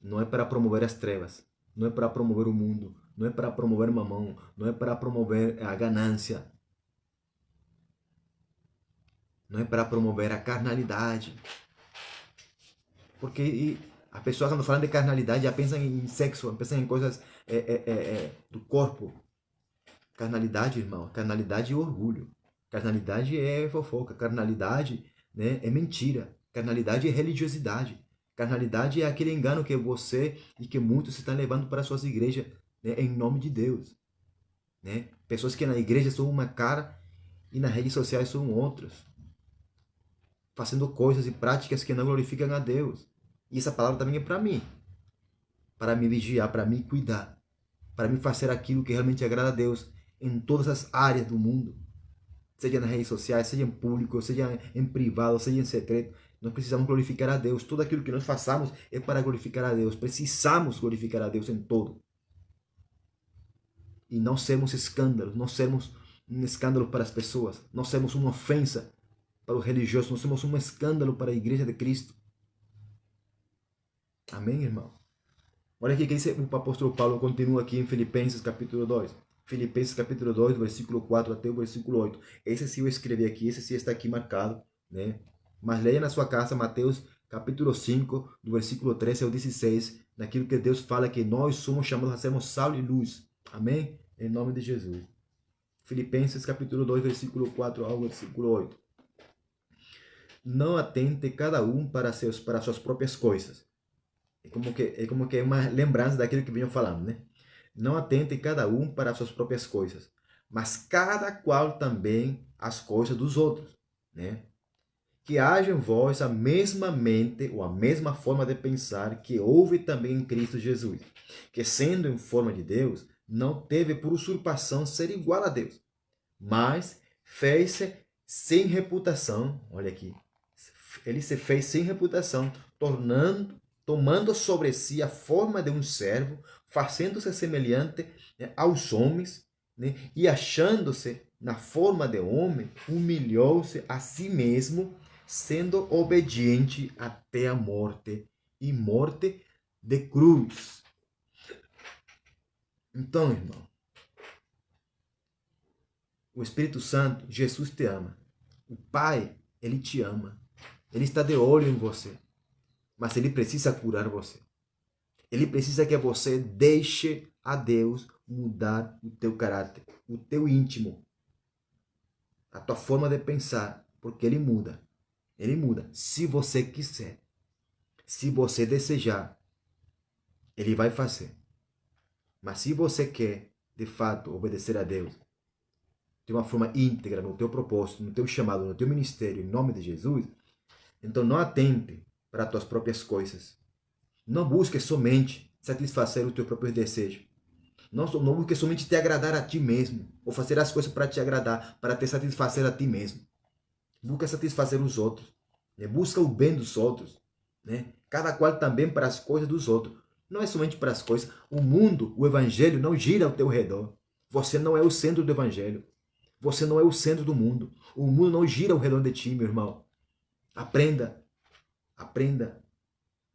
Não é para promover as trevas, não é para promover o mundo, não é para promover mamão, não é para promover a ganância, não é para promover a carnalidade. Porque a pessoa, quando fala de carnalidade, já pensa em sexo, pensa em coisas do corpo. Carnalidade, irmão, carnalidade é orgulho. Carnalidade é fofoca. Carnalidade, né, é mentira. Carnalidade é religiosidade. Carnalidade é aquele engano que você e que muitos estão levando para suas igrejas, né, em nome de Deus. Né? Pessoas que na igreja são uma cara e nas redes sociais são outras. Fazendo coisas e práticas que não glorificam a Deus. E essa palavra também é para mim. Para me vigiar, para me cuidar. Para me fazer aquilo que realmente agrada a Deus em todas as áreas do mundo. Seja nas redes sociais, seja em público, seja em privado, seja em secreto. Nós precisamos glorificar a Deus. Tudo aquilo que nós façamos é para glorificar a Deus. Precisamos glorificar a Deus em todo. E não sermos escândalos, não sermos um escândalo para as pessoas, não sermos uma ofensa para os religiosos, não sermos um escândalo para a igreja de Cristo. Amém, irmão? Olha aqui que diz o apóstolo Paulo, continua aqui em Filipenses capítulo 2. Filipenses capítulo 2, do versículo 4 até o versículo 8. Esse sim eu escrevi aqui, esse sim está aqui marcado, né? Mas leia na sua casa Mateus capítulo 5, do versículo 13 ao 16, naquilo que Deus fala que nós somos chamados a sermos sal e luz. Amém? Em nome de Jesus. Filipenses capítulo 2, versículo 4 ao versículo 8. Não atente cada um para suas próprias coisas. É como que é uma lembrança daquilo que venho falando, né? Não atente cada um para suas próprias coisas, mas cada qual também as coisas dos outros, né? Que haja em vós a mesma mente ou a mesma forma de pensar que houve também em Cristo Jesus, que sendo em forma de Deus, não teve por usurpação ser igual a Deus, mas fez-se sem reputação, olha aqui, ele se fez sem reputação, tomando sobre si a forma de um servo, fazendo-se semelhante, né, aos homens, né, e achando-se na forma de homem, humilhou-se a si mesmo, sendo obediente até a morte, e morte de cruz. Então, irmão, o Espírito Santo, Jesus te ama. O Pai, ele te ama. Ele está de olho em você. Mas ele precisa curar você. Ele precisa que você deixe a Deus mudar o teu caráter, o teu íntimo, a tua forma de pensar, porque ele muda. Ele muda. Se você quiser, se você desejar, ele vai fazer. Mas se você quer, de fato, obedecer a Deus de uma forma íntegra no teu propósito, no teu chamado, no teu ministério, em nome de Jesus, então não atente para as tuas próprias coisas. Não busque somente satisfazer os teus próprios desejos. Não busque somente te agradar a ti mesmo, ou fazer as coisas para te agradar, para te satisfazer a ti mesmo. Busca satisfazer os outros. Né? Busca o bem dos outros. Né? Cada qual também para as coisas dos outros. Não é somente para as coisas. O mundo, o evangelho não gira ao teu redor. Você não é o centro do evangelho. Você não é o centro do mundo. O mundo não gira ao redor de ti, meu irmão. Aprenda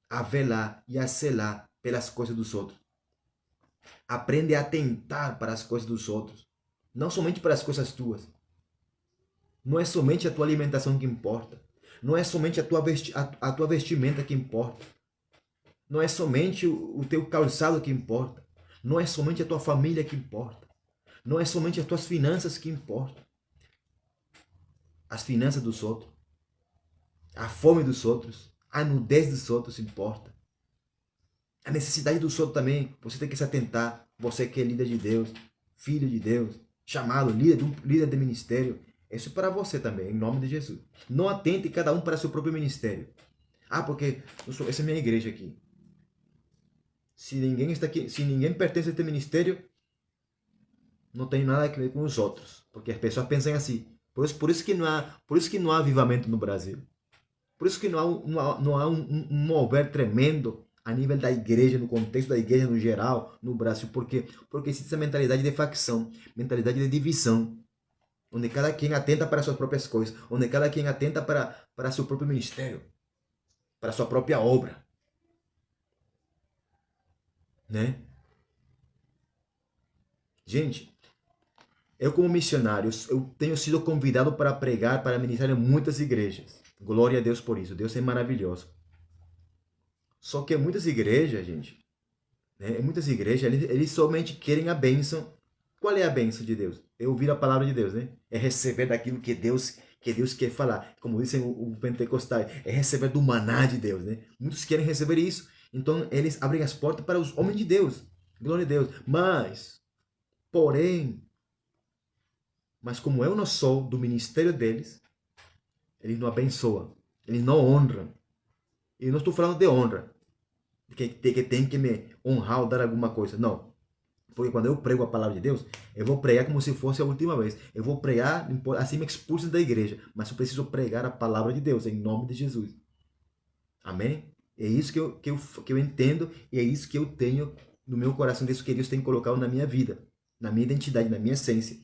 a velar e a zelar pelas coisas dos outros. Aprende a atentar para as coisas dos outros. Não somente para as coisas tuas. Não é somente a tua alimentação que importa. Não é somente a tua vestimenta que importa. Não é somente o teu calçado que importa. Não é somente a tua família que importa. Não é somente as tuas finanças que importam. As finanças dos outros. A fome dos outros. A nudez dos outros importa. A necessidade dos outros também. Você tem que se atentar. Você que é líder de Deus. Filho de Deus. Chamado, líder de ministério. Isso é para você também, em nome de Jesus. Não atente cada um para seu próprio ministério. Ah, porque essa é a minha igreja aqui. Se ninguém está aqui, se ninguém pertence a este ministério, não tem nada a ver com os outros. Porque as pessoas pensam assim. Por isso que não há avivamento no Brasil. Por isso que não há um mover tremendo a nível da igreja, no contexto da igreja no geral, no Brasil. Por quê? Porque existe essa mentalidade de facção, mentalidade de divisão, onde cada quem atenta para suas próprias coisas, onde cada quem atenta para seu próprio ministério, para sua própria obra. Né? Gente, eu como missionário, eu tenho sido convidado para pregar, para ministrar em muitas igrejas. Glória a Deus por isso. Deus é maravilhoso. Só que muitas igrejas, gente, né, muitas igrejas, eles somente querem a bênção. Qual é a bênção de Deus? É ouvir a palavra de Deus, né? É receber daquilo que Deus quer falar. Como dizem o pentecostais, é receber do maná de Deus, né? Muitos querem receber isso. Então, eles abrem as portas para os homens de Deus. Glória a Deus. Mas como eu não sou do ministério deles, eles não abençoam, eles não honram. E não estou falando de honra, de que tem que me honrar ou dar alguma coisa. Não. Porque quando eu prego a palavra de Deus, eu vou pregar como se fosse a última vez. Eu vou pregar, assim me expulsem da igreja. Mas eu preciso pregar a palavra de Deus, em nome de Jesus. Amém? É isso que eu entendo e é isso que eu tenho no meu coração, disso que Deus tem colocado na minha vida, na minha identidade, na minha essência.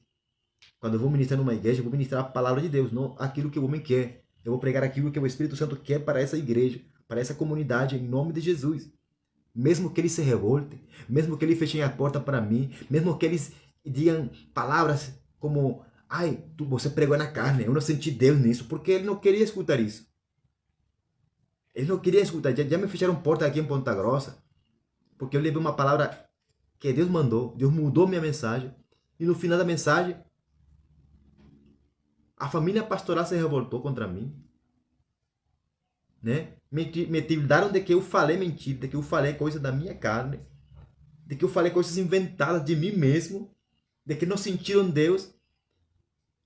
Quando eu vou ministrar numa igreja, eu vou ministrar a palavra de Deus, não aquilo que o homem quer. Eu vou pregar aquilo que o Espírito Santo quer para essa igreja, para essa comunidade, em nome de Jesus. Mesmo que eles se revoltem, mesmo que eles fechem a porta para mim, mesmo que eles digam palavras como: ai, você pregou na carne, eu não senti Deus nisso, porque ele não queria escutar isso. Ele não queria escutar. Já me fecharam porta aqui em Ponta Grossa, porque eu levei uma palavra que Deus mandou, Deus mudou minha mensagem, e no final da mensagem, a família pastoral se revoltou contra mim. Né? Me tildaram de que eu falei mentira, de que eu falei coisa da minha carne, de que eu falei coisas inventadas de mim mesmo, de que não sentiram Deus,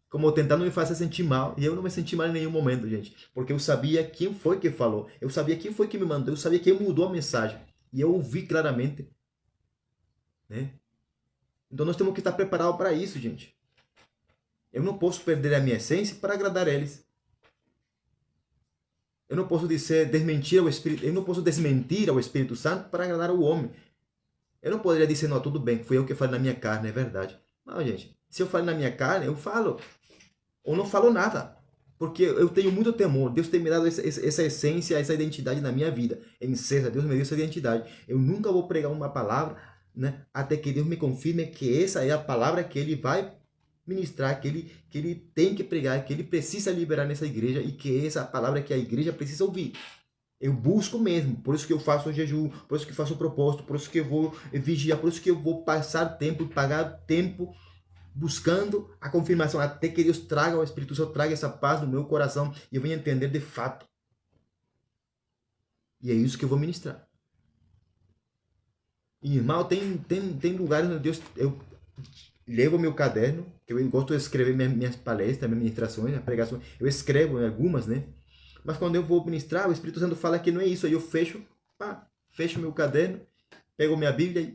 como tentando me fazer sentir mal. E eu não me senti mal em nenhum momento, gente, porque eu sabia quem foi que falou, eu sabia quem foi que me mandou, eu sabia quem mudou a mensagem, e eu ouvi claramente. Né? Então nós temos que estar preparados para isso, gente. Eu não posso perder a minha essência para agradar eles. Eu não posso desmentir ao Espírito, eu não posso desmentir ao Espírito Santo para agradar o homem. Eu não poderia dizer: não, tudo bem, foi eu que falei na minha carne, é verdade. Não, gente, se eu falo na minha carne, eu falo. Ou não falo nada. Porque eu tenho muito temor. Deus tem me dado essa essência, essa identidade na minha vida. Em César, Deus me deu essa identidade. Eu nunca vou pregar uma palavra, né, até que Deus me confirme que essa é a palavra que Ele vai ministrar, que ele tem que pregar, que ele precisa liberar nessa igreja e que essa palavra que a igreja precisa ouvir. Eu busco mesmo, por isso que eu faço o jejum, por isso que eu faço o propósito, por isso que eu vou vigiar, por isso que eu vou passar tempo, pagar tempo buscando a confirmação, até que Deus traga, o Espírito Santo traga essa paz no meu coração e eu venha entender de fato. E é isso que eu vou ministrar. E, irmão, tem lugares onde Deus... Eu levo meu caderno, que eu gosto de escrever minhas palestras, minhas ministrações, minhas pregações. Eu escrevo algumas, né? Mas quando eu vou ministrar, o Espírito Santo fala que não é isso. Aí eu fecho meu caderno, pego minha Bíblia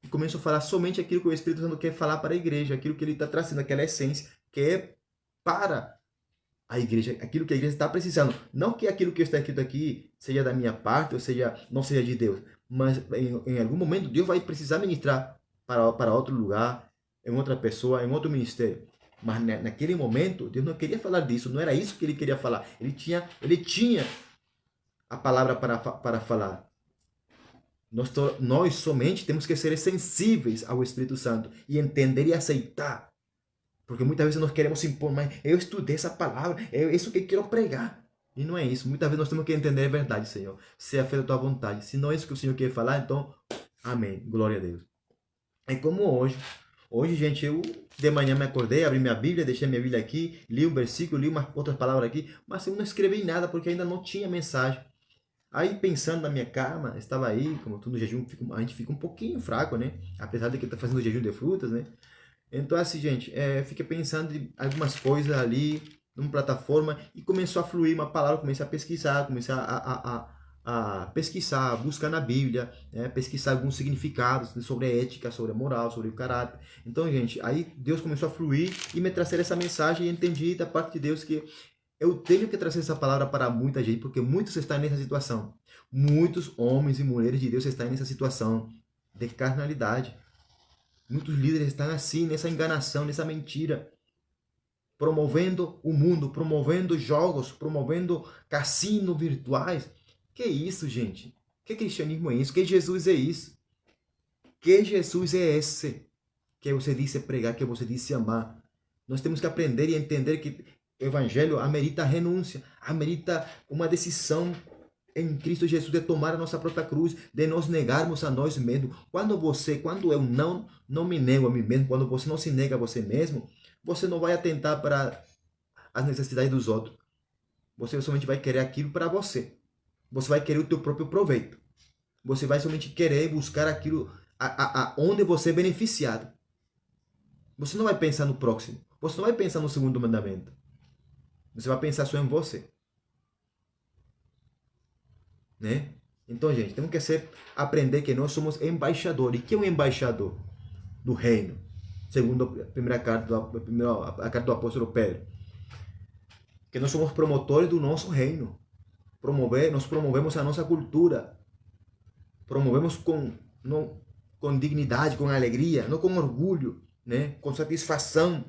e começo a falar somente aquilo que o Espírito Santo quer falar para a igreja, aquilo que ele está trazendo, aquela essência que é para a igreja, aquilo que a igreja está precisando. Não que aquilo que está escrito aqui seja da minha parte, ou seja, não seja de Deus, mas em algum momento Deus vai precisar ministrar para outro lugar, em outra pessoa, em outro ministério. Mas naquele momento, Deus não queria falar disso, não era isso que ele queria falar. Ele tinha a palavra para falar. Nós somente temos que ser sensíveis ao Espírito Santo e entender e aceitar. Porque muitas vezes nós queremos impor, mas eu estudei essa palavra, é isso que eu quero pregar. E não é isso. Muitas vezes nós temos que entender a verdade, Senhor. Seja feita a tua vontade. Se não é isso que o Senhor quer falar, então, amém. Glória a Deus. É como hoje. Hoje, gente, eu de manhã me acordei, abri minha Bíblia, deixei minha Bíblia aqui, li um versículo, li umas outras palavras aqui, mas eu não escrevi nada porque ainda não tinha mensagem. Aí, pensando na minha cama, estava aí, como tudo no jejum, a gente fica um pouquinho fraco, né? Apesar de que está fazendo jejum de frutas, né? Então, assim, gente, fiquei pensando em algumas coisas ali, numa plataforma, e começou a fluir uma palavra, comecei a pesquisar, comecei a pesquisar, buscar na Bíblia, pesquisar alguns significados sobre a ética, sobre a moral, sobre o caráter. Então, gente, aí Deus começou a fluir e me trazer essa mensagem e entendi da parte de Deus que Eu tenho que trazer essa palavra para muita gente, porque muitos estão nessa situação. Muitos homens e mulheres de Deus estão nessa situação de carnalidade. Muitos líderes estão assim, nessa enganação, nessa mentira. Promovendo o mundo, promovendo jogos, promovendo cassinos virtuais. Que isso, gente? Que cristianismo é isso? Que Jesus é isso? Que Jesus é esse? Que você disse pregar, que você disse amar. Nós temos que aprender e entender que o evangelho amerita renúncia, amerita uma decisão em Cristo Jesus de tomar a nossa própria cruz, de nos negarmos a nós mesmos. Quando eu não me nego a mim mesmo, quando você não se nega a você mesmo, você não vai atentar para as necessidades dos outros. Você somente vai querer aquilo para você. Você vai querer o teu próprio proveito. Você vai somente querer buscar aquilo onde você é beneficiado. Você não vai pensar no próximo. Você não vai pensar no segundo mandamento. Você vai pensar só em você. Né? Então, gente, temos que aprender que nós somos embaixadores. E que é um embaixador do reino? Segundo a primeira carta, a carta do apóstolo Pedro. Que nós somos promotores do nosso reino. Nós promovemos a nossa cultura. Promovemos com dignidade, com alegria, não com orgulho, né? Com satisfação.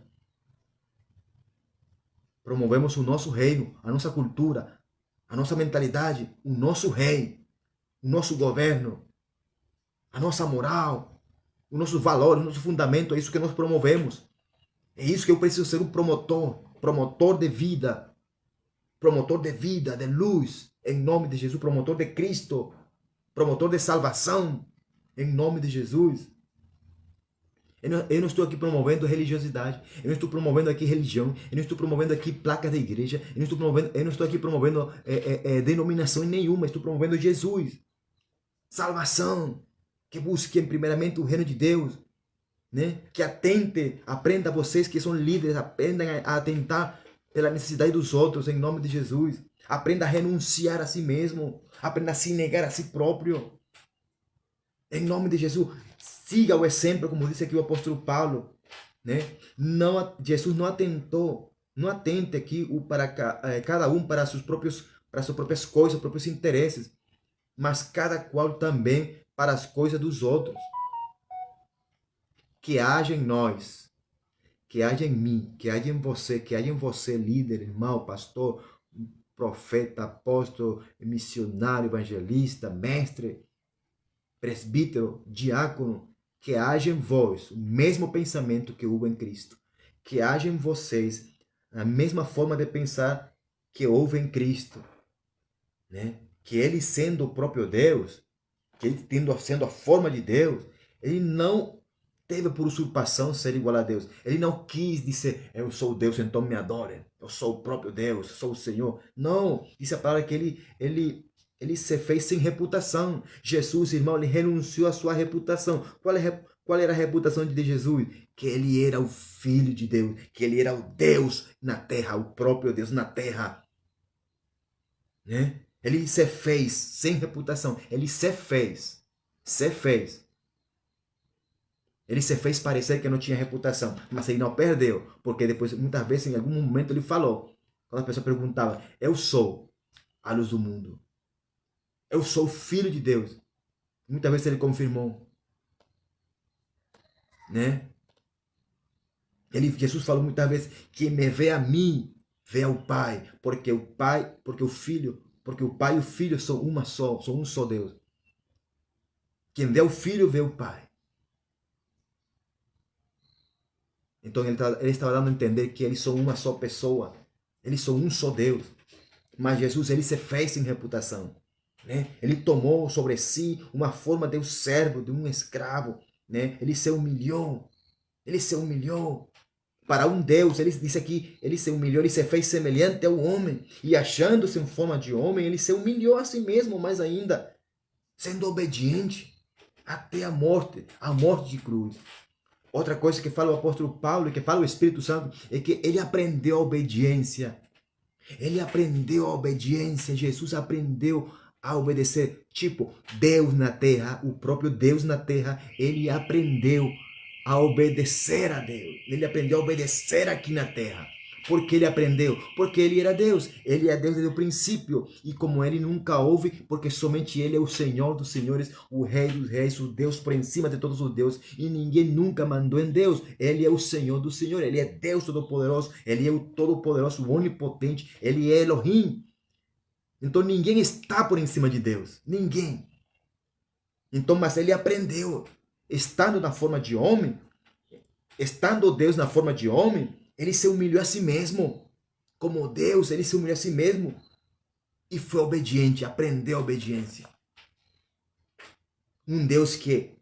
Promovemos o nosso reino, a nossa cultura, a nossa mentalidade, o nosso reino, o nosso governo, a nossa moral, o nosso valor, o nosso fundamento. É isso que nós promovemos. É isso que eu preciso ser um promotor de vida, de luz, em nome de Jesus, promotor de Cristo, promotor de salvação, em nome de Jesus. Eu não estou aqui promovendo religiosidade, eu não estou promovendo aqui religião, eu não estou promovendo aqui placas da igreja, eu não estou aqui promovendo denominação nenhuma, estou promovendo Jesus. Salvação, que busquem primeiramente o reino de Deus, né? Que aprenda vocês que são líderes, aprendam a atentar pela necessidade dos outros, em nome de Jesus. Aprenda a renunciar a si mesmo, aprenda a se negar a si próprio. Em nome de Jesus, siga o exemplo, como disse aqui o apóstolo Paulo, né? Jesus não atente aqui para cada um para suas próprias coisas, próprios interesses, mas cada qual também para as coisas dos outros. Que haja em nós, que haja em mim, que haja em você, líder, irmão, pastor, profeta, apóstolo, missionário, evangelista, mestre, presbítero, diácono, que haja em vós o mesmo pensamento que houve em Cristo, que haja em vocês a mesma forma de pensar que houve em Cristo, né? Que ele sendo o próprio Deus, que ele sendo a forma de Deus, ele não teve por usurpação ser igual a Deus. Ele não quis dizer, eu sou Deus, então me adorem. Eu sou o próprio Deus, sou o Senhor. Não, disse a palavra que ele se fez sem reputação. Jesus, irmão, ele renunciou à sua reputação. Qual era a reputação de Jesus? Que ele era o Filho de Deus, que ele era o Deus na terra, o próprio Deus na terra. Né? Ele se fez sem reputação. Ele se fez. Ele se fez parecer que não tinha reputação, mas ele não perdeu, porque depois, muitas vezes, em algum momento, ele falou. Quando a pessoa perguntava, eu sou a luz do mundo. Eu sou o Filho de Deus. Muitas vezes ele confirmou. Né? Jesus falou muitas vezes, quem me vê a mim, vê ao Pai, porque o Pai e o Filho são um só Deus. Quem vê o Filho, vê o Pai. Então ele estava dando a entender que eles são uma só pessoa. Eles são um só Deus. Mas Jesus, ele se fez sem reputação. Né? Ele tomou sobre si uma forma de um servo, de um escravo. Né? Ele se humilhou. Para um Deus, ele disse aqui, ele se humilhou, ele se fez semelhante ao homem. E achando-se em forma de homem, ele se humilhou a si mesmo, mais ainda, sendo obediente até a morte de cruz. Outra coisa que fala o apóstolo Paulo e que fala o Espírito Santo é que ele aprendeu a obediência. Jesus aprendeu a obedecer. Tipo, Deus na terra, o próprio Deus na terra, ele aprendeu a obedecer a Deus. Ele aprendeu a obedecer aqui na terra. Por que ele aprendeu? Porque ele era Deus. Ele é Deus desde o princípio. E como ele nunca houve, porque somente ele é o Senhor dos senhores, o Rei dos reis, o Deus por cima de todos os deuses. E ninguém nunca mandou em Deus. Ele é o Senhor dos senhores. Ele é Deus Todo-Poderoso. Ele é o Todo-Poderoso, o Onipotente. Ele é Elohim. Então ninguém está por cima de Deus. Ninguém. Então, mas ele aprendeu. Estando na forma de homem, estando Deus na forma de homem, ele se humilhou a si mesmo. Como Deus, ele se humilhou a si mesmo. E foi obediente, aprendeu a obediência. Um Deus que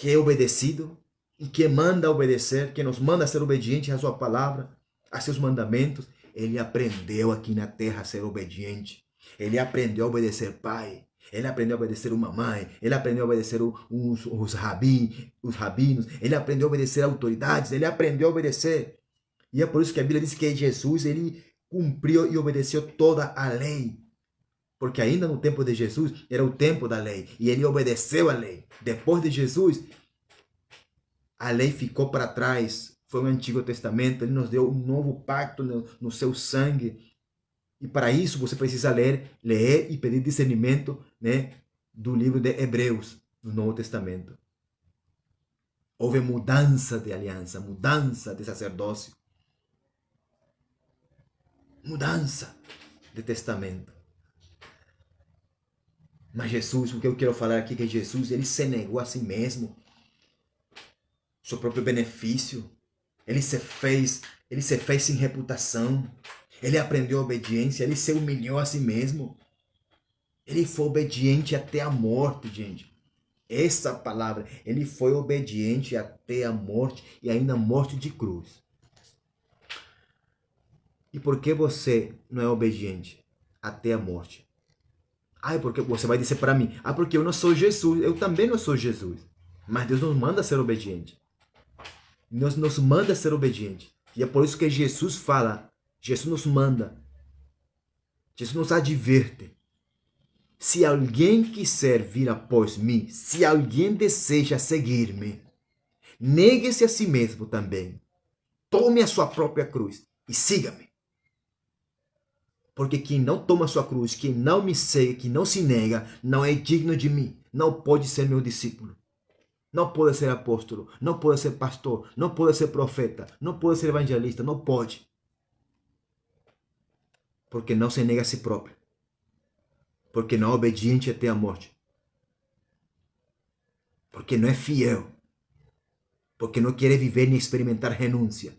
é obedecido e que manda obedecer, que nos manda a ser obedientes à sua palavra, a seus mandamentos. Ele aprendeu aqui na terra a ser obediente. Ele aprendeu a obedecer pai. Ele aprendeu a obedecer uma mãe. Ele aprendeu a obedecer os rabinos. Ele aprendeu a obedecer autoridades. Ele aprendeu a obedecer. E é por isso que a Bíblia diz que Jesus, ele cumpriu e obedeceu toda a lei. Porque ainda no tempo de Jesus, era o tempo da lei. E ele obedeceu a lei. Depois de Jesus, a lei ficou para trás. Foi o Antigo Testamento. Ele nos deu um novo pacto no seu sangue. E para isso você precisa ler e pedir discernimento, né, do livro de Hebreus, do Novo Testamento. Houve mudança de aliança, mudança de sacerdócio, mudança de testamento. Mas Jesus, o que eu quero falar aqui é que Jesus, ele se negou a si mesmo, seu próprio benefício. Ele se fez sem reputação. Ele aprendeu a obediência, ele se humilhou a si mesmo. Ele foi obediente até a morte, gente. Essa palavra, ele foi obediente até a morte e ainda a morte de cruz. E por que você não é obediente até a morte? Porque você vai dizer para mim, porque eu não sou Jesus, eu também não sou Jesus. Mas Deus nos manda ser obediente. Deus nos manda ser obediente. E é por isso que Jesus fala, Jesus nos manda, Jesus nos adverte. Se alguém quiser vir após mim, se alguém deseja seguir-me, negue-se a si mesmo também. Tome a sua própria cruz e siga-me. Porque quem não toma a sua cruz, quem não me segue, quem não se nega, não é digno de mim. Não pode ser meu discípulo. Não pode ser apóstolo. Não pode ser pastor. Não pode ser profeta. Não pode ser evangelista. Não pode. Porque não se nega a si próprio. Porque não é obediente até a morte. Porque não é fiel. Porque não quer viver nem experimentar renúncia.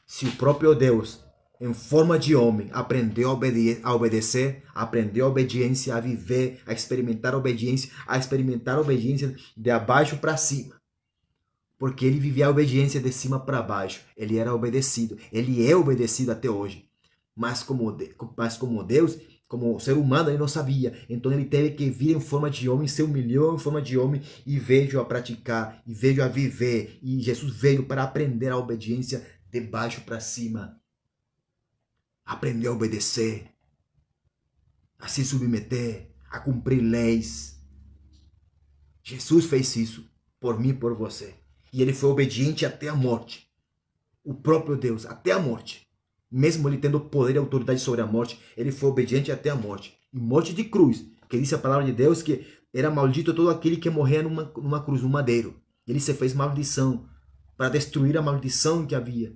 Se o próprio Deus, em forma de homem, aprendeu a obedecer, aprendeu a obediência, a viver, a experimentar obediência de abaixo para cima. Porque ele vivia a obediência de cima para baixo. Ele era obedecido. Ele é obedecido até hoje. Mas como Deus, como ser humano, ele não sabia. Então ele teve que vir em forma de homem, se humilhou em forma de homem e veio a praticar, e veio a viver. E Jesus veio para aprender a obediência de baixo para cima. Aprendeu a obedecer, a se submeter, a cumprir leis. Jesus fez isso por mim e por você. E ele foi obediente até a morte. O próprio Deus, até a morte. Mesmo ele tendo poder e autoridade sobre a morte, ele foi obediente até a morte. E morte de cruz, que disse a palavra de Deus que era maldito todo aquele que morria numa cruz, num madeiro. Ele se fez maldição para destruir a maldição que havia,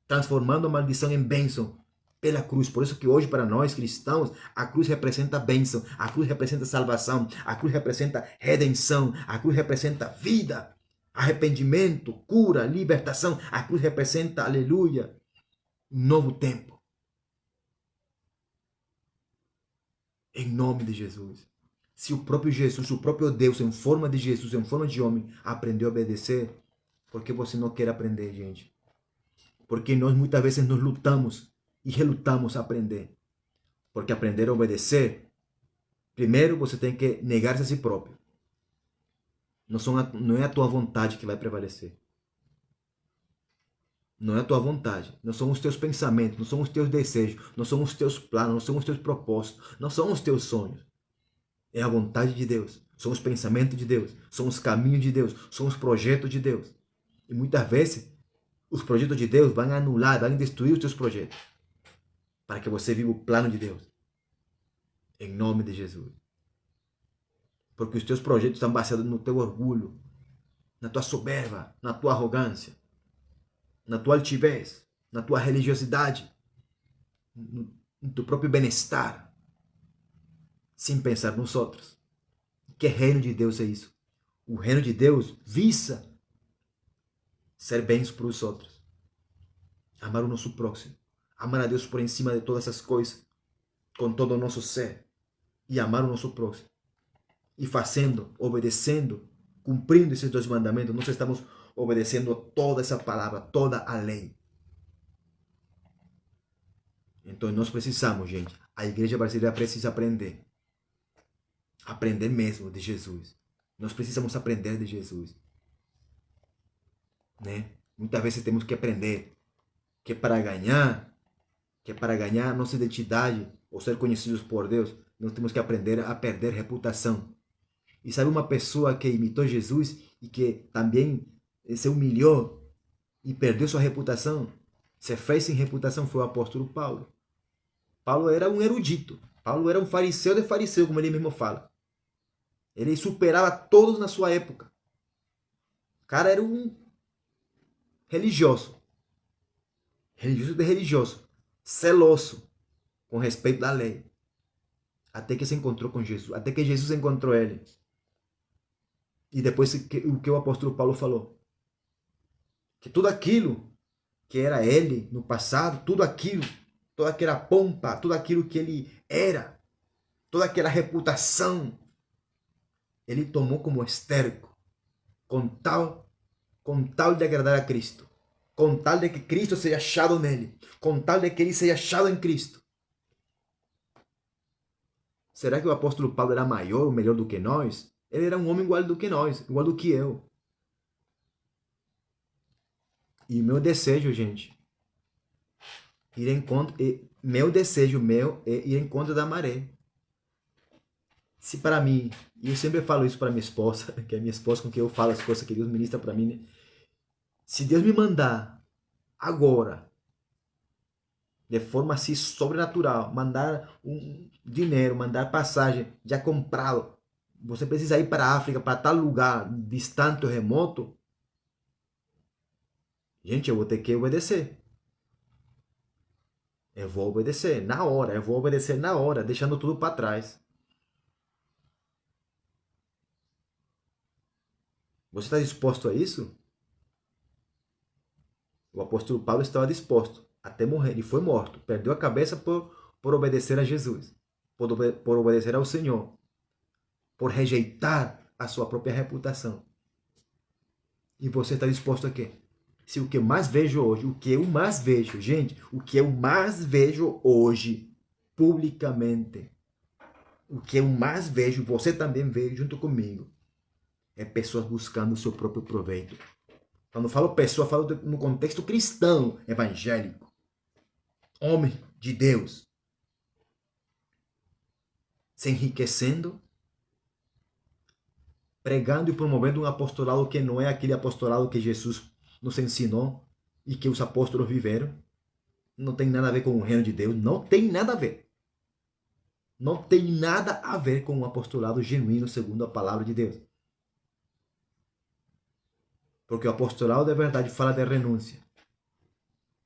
transformando a maldição em bênção pela cruz. Por isso que hoje para nós cristãos, a cruz representa bênção, a cruz representa salvação, a cruz representa redenção, a cruz representa vida, arrependimento, cura, libertação. A cruz representa, aleluia, um novo tempo. Em nome de Jesus. Se o próprio Jesus, o próprio Deus, em forma de Jesus, em forma de homem, aprendeu a obedecer, por que você não quer aprender, gente? Porque nós muitas vezes nos lutamos e relutamos a aprender. Porque aprender a obedecer, primeiro você tem que negar-se a si próprio. Não é a tua vontade que vai prevalecer. Não é a tua vontade. Não são os teus pensamentos, não são os teus desejos, não são os teus planos, não são os teus propósitos, não são os teus sonhos. É a vontade de Deus. São os pensamentos de Deus. São os caminhos de Deus. São os projetos de Deus. E muitas vezes Os projetos de Deus vão anular, vão destruir os teus projetos. Para que você viva o plano de Deus. Em nome de Jesus. Porque os teus projetos estão baseados no teu orgulho, na tua soberba, na tua arrogância, na tua altivez, na tua religiosidade, no teu próprio bem-estar, sem pensar nos outros. Que reino de Deus é isso? O reino de Deus visa ser bens para os outros. Amar o nosso próximo. Amar a Deus por cima de todas essas coisas, com todo o nosso ser. E amar o nosso próximo. E fazendo, obedecendo, cumprindo esses 2 mandamentos, nós estamos obedecendo toda essa palavra, toda a lei. Então nós precisamos, gente, a igreja brasileira precisa aprender. Aprender mesmo de Jesus. Nós precisamos aprender de Jesus. Né? Muitas vezes temos que aprender que para ganhar nossa identidade ou ser conhecidos por Deus, nós temos que aprender a perder reputação. E sabe uma pessoa que imitou Jesus e que também se humilhou e perdeu sua reputação, se fez sem reputação, foi o apóstolo Paulo. Paulo era um erudito. Paulo era um fariseu de fariseu, como ele mesmo fala. Ele superava todos na sua época. O cara era um religioso. Religioso de religioso. Celoso com respeito da lei. Até que se encontrou com Jesus. Até que Jesus encontrou ele. E depois o que o apóstolo Paulo falou? Que tudo aquilo que era ele no passado, tudo aquilo, toda aquela pompa, tudo aquilo que ele era, toda aquela reputação, ele tomou como esterco, com tal de agradar a Cristo, com tal de que Cristo seja achado nele, com tal de que ele seja achado em Cristo. Será que o apóstolo Paulo era maior ou melhor do que nós? Ele era um homem igual do que nós, igual do que eu. E meu desejo, gente, meu desejo é ir em conta da maré. Se para mim, e eu sempre falo isso para minha esposa, que é minha esposa com quem eu falo as coisas que Deus ministra para mim, né? Se Deus me mandar agora, de forma assim sobrenatural, mandar um dinheiro, mandar passagem já comprado, você precisa ir para a África, para tal lugar distante ou remoto, gente, eu vou ter que obedecer. Eu vou obedecer na hora, deixando tudo para trás. Você está disposto a isso? O apóstolo Paulo estava disposto até morrer. Ele foi morto, perdeu a cabeça por obedecer a Jesus, por obedecer ao Senhor, por rejeitar a sua própria reputação. E você está disposto a quê? Se o que eu mais vejo hoje, o que eu mais vejo, gente, o que eu mais vejo hoje, publicamente, o que eu mais vejo, você também vê junto comigo, é pessoas buscando o seu próprio proveito. Quando falo pessoa, falo no contexto cristão, evangélico. Homem de Deus. Se enriquecendo, pregando e promovendo um apostolado que não é aquele apostolado que Jesus nos ensinou e que os apóstolos viveram. Não tem nada a ver com o reino de Deus. Não tem nada a ver. Não tem nada a ver com um apostolado genuíno segundo a palavra de Deus. Porque o apostolado da verdade fala de renúncia.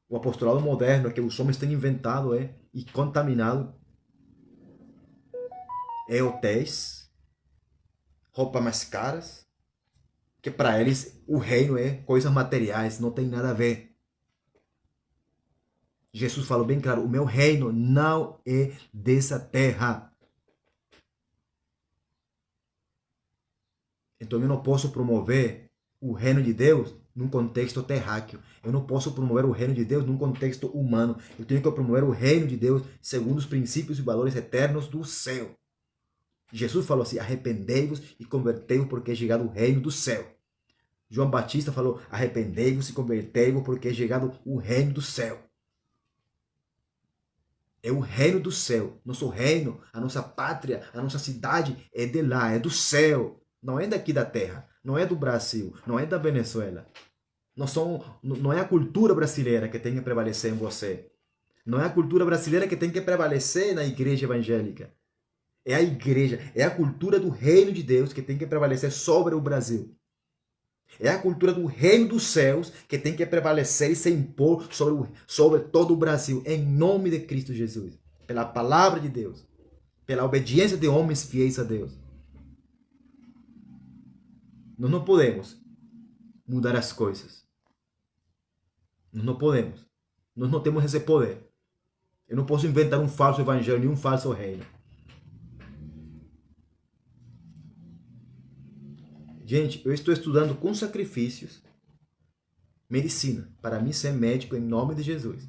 O apostolado moderno que os homens têm inventado e contaminado é hotéis, roupas mais caras, que para eles o reino é coisas materiais, não tem nada a ver. Jesus falou bem claro, o meu reino não é dessa terra. Então eu não posso promover o reino de Deus num contexto terráqueo. Eu não posso promover o reino de Deus num contexto humano. Eu tenho que promover o reino de Deus segundo os princípios e valores eternos do céu. Jesus falou assim, arrependei-vos e convertei-vos porque é chegado o reino do céu. João Batista falou, arrependei-vos e convertei-vos porque é chegado o reino do céu. É o reino do céu. Nosso reino, a nossa pátria, a nossa cidade é de lá, é do céu. Não é daqui da terra, não é do Brasil, não é da Venezuela. Não é a cultura brasileira que tem que prevalecer em você. Não é a cultura brasileira que tem que prevalecer na igreja evangélica. É a igreja, é a cultura do reino de Deus que tem que prevalecer sobre o Brasil. É a cultura do reino dos céus que tem que prevalecer e se impor sobre todo o Brasil, em nome de Cristo Jesus. Pela palavra de Deus. Pela obediência de homens fiéis a Deus. Nós não podemos mudar as coisas. Nós não podemos. Nós não temos esse poder. Eu não posso inventar um falso evangelho nem um falso reino. Gente, eu estou estudando com sacrifícios medicina, para mim ser médico em nome de Jesus.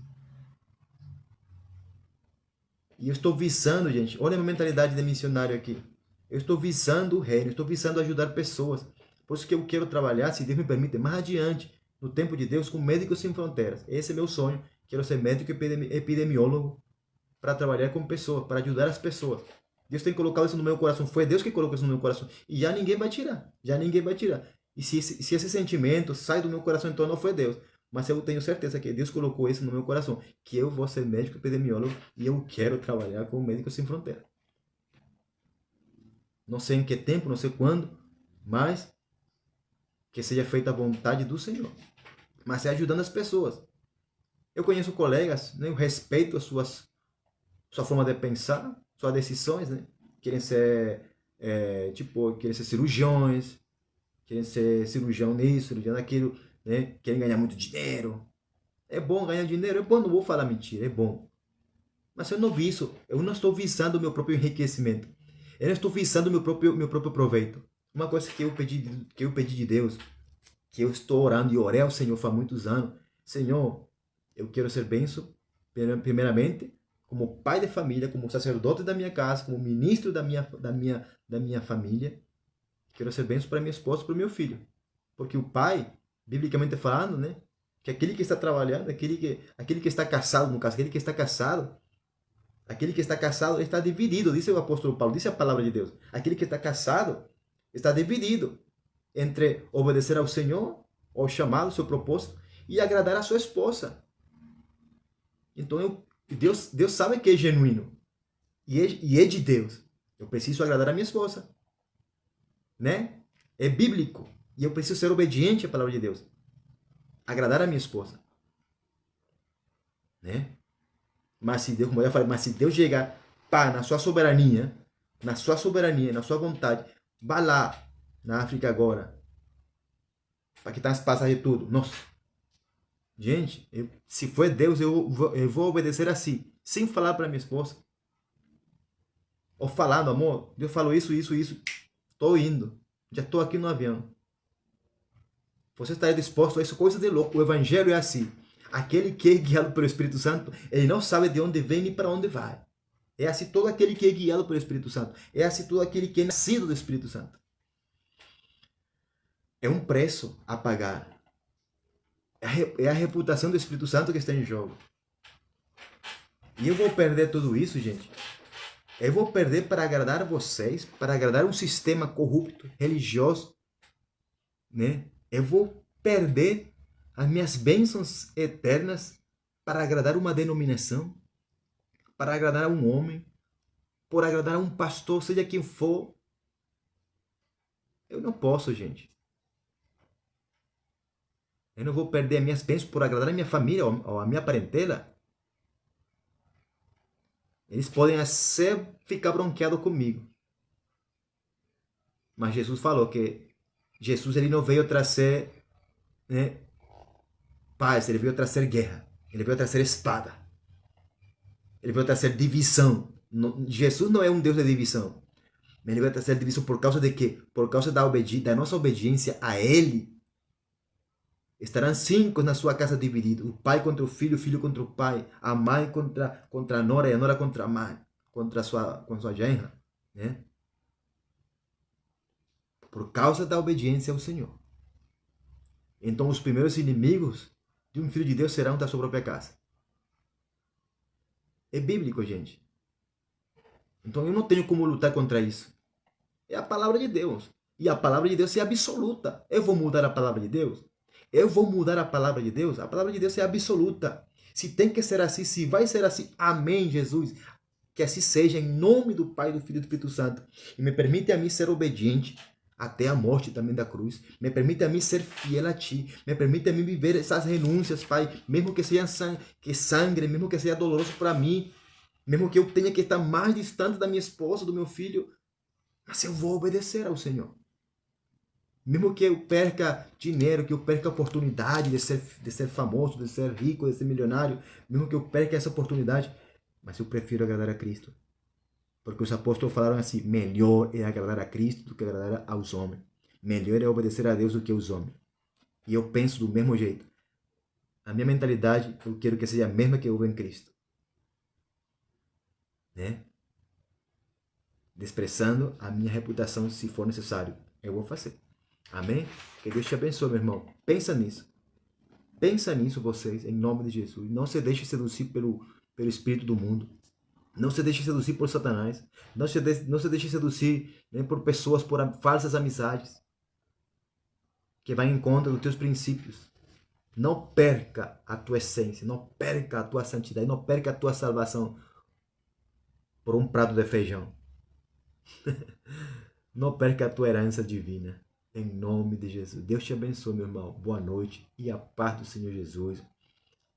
E eu estou visando, gente, olha a minha mentalidade de missionário aqui. Eu estou visando o reino, eu estou visando ajudar pessoas. Por isso que eu quero trabalhar, se Deus me permite, mais adiante, no tempo de Deus, com Médicos Sem Fronteiras. Esse é meu sonho. Quero ser médico epidemiólogo para trabalhar com pessoas, para ajudar as pessoas. Deus tem colocado isso no meu coração. Foi Deus que colocou isso no meu coração. E já ninguém vai tirar. Já ninguém vai tirar. E se esse sentimento sai do meu coração, então não foi Deus. Mas eu tenho certeza que Deus colocou isso no meu coração. Que eu vou ser médico epidemiólogo e eu quero trabalhar com Médicos Sem Fronteiras. Não sei em que tempo, não sei quando, mas que seja feita a vontade do Senhor. Mas é ajudando as pessoas. Eu conheço colegas, né, eu respeito a sua forma de pensar, suas decisões, né? Querem ser, querem ser cirurgiões, querem ser cirurgião nisso, cirurgião naquilo, né? Querem ganhar muito dinheiro. É bom ganhar dinheiro, é bom, não vou falar mentira, é bom. Mas eu não viso, eu não estou visando o meu próprio enriquecimento. Eu não estou visando o meu próprio proveito. Uma coisa que eu pedi de Deus, que eu estou orando e orei ao Senhor faz muitos anos. Senhor, eu quero ser benção, primeiramente, como pai de família, como sacerdote da minha casa, como ministro da minha família. Quero ser benção para minha esposa e para o meu filho. Porque o pai, biblicamente falando, né, que aquele que está trabalhando, aquele que está casado, no caso, aquele que está casado está dividido, disse o apóstolo Paulo, disse a palavra de Deus. Aquele que está casado está dividido entre obedecer ao Senhor, ao chamado, ao seu propósito, e agradar a sua esposa. Então, Deus sabe que é genuíno. E é de Deus. Eu preciso agradar a minha esposa. Né? É bíblico. E eu preciso ser obediente à palavra de Deus. Agradar a minha esposa. Né? Mas se Deus, como eu já falei, mas se Deus chegar, pá, na sua soberania, na sua vontade, vá lá na África agora, para quitar as passagens de tudo. Nossa. Gente, se for Deus, eu vou obedecer assim, sem falar para minha esposa. Ou falando, amor, Deus falou isso. Estou indo. Já estou aqui no avião. Você está disposto a isso? Coisa de louco. O evangelho é assim. Aquele que é guiado pelo Espírito Santo, ele não sabe de onde vem nem para onde vai. É assim todo aquele que é guiado pelo Espírito Santo. É assim todo aquele que é nascido do Espírito Santo. É um preço a pagar. É a reputação do Espírito Santo que está em jogo. E eu vou perder tudo isso, gente. Eu vou perder para agradar vocês, para agradar um sistema corrupto, religioso, né? Eu vou perder as minhas bênçãos eternas para agradar uma denominação, para agradar a um homem, por agradar a um pastor, seja quem for. Eu não posso, gente. Eu não vou perder as minhas bênçãos por agradar a minha família ou a minha parentela. Eles podem até ficar bronqueados comigo. Mas Jesus falou que Jesus ele não veio trazer, né, paz, ele veio trazer guerra. Ele veio trazer espada. Ele veio trazer divisão. Jesus não é um Deus de divisão. Mas ele veio trazer divisão por causa de quê? Por causa da nossa obediência a Ele. Estarão 5 na sua casa divididos. O pai contra o filho contra o pai, a mãe contra a nora e a nora contra a mãe, contra sua genra, né? Por causa da obediência ao Senhor. Então os primeiros inimigos de um filho de Deus serão da sua própria casa. É bíblico, gente. Então eu não tenho como lutar contra isso. É a palavra de Deus. E a palavra de Deus é absoluta. Eu vou mudar a palavra de Deus? Eu vou mudar a palavra de Deus? A palavra de Deus é absoluta. Se tem que ser assim, se vai ser assim, amém, Jesus. Que assim seja, em nome do Pai, do Filho e do Espírito Santo. E me permite a mim ser obediente até a morte também da cruz. Me permite a mim ser fiel a Ti. Me permite a mim viver essas renúncias, Pai. Mesmo que seja sangue, mesmo que seja doloroso para mim. Mesmo que eu tenha que estar mais distante da minha esposa, do meu filho. Mas eu vou obedecer ao Senhor. Mesmo que eu perca dinheiro, que eu perca a oportunidade de ser famoso, de ser rico, de ser milionário. Mesmo que eu perca essa oportunidade. Mas eu prefiro agradar a Cristo. Porque os apóstolos falaram assim, melhor é agradar a Cristo do que agradar aos homens. Melhor é obedecer a Deus do que aos homens. E eu penso do mesmo jeito. A minha mentalidade, eu quero que seja a mesma que houve em Cristo. Né? Desprezando a minha reputação se for necessário. Eu vou fazer. Amém? Que Deus te abençoe, meu irmão. Pensa nisso. Pensa nisso, vocês, em nome de Jesus. Não se deixe seduzir pelo espírito do mundo. Não se deixe seduzir por Satanás. Não se deixe seduzir, né, por pessoas, por falsas amizades que vai em contra dos teus princípios. Não perca a tua essência, não perca a tua santidade, não perca a tua salvação por um prato de feijão. Não perca a tua herança divina. Em nome de Jesus. Deus te abençoe, meu irmão. Boa noite e a paz do Senhor Jesus.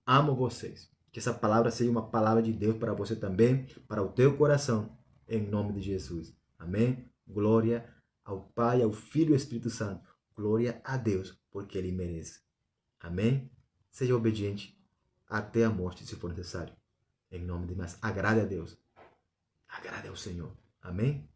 Amo vocês. Que essa palavra seja uma palavra de Deus para você também, para o teu coração. Em nome de Jesus. Amém? Glória ao Pai, ao Filho e ao Espírito Santo. Glória a Deus, porque Ele merece. Amém? Seja obediente até a morte, se for necessário. Em nome de Deus. Agrade a Deus. Agrade ao Senhor. Amém?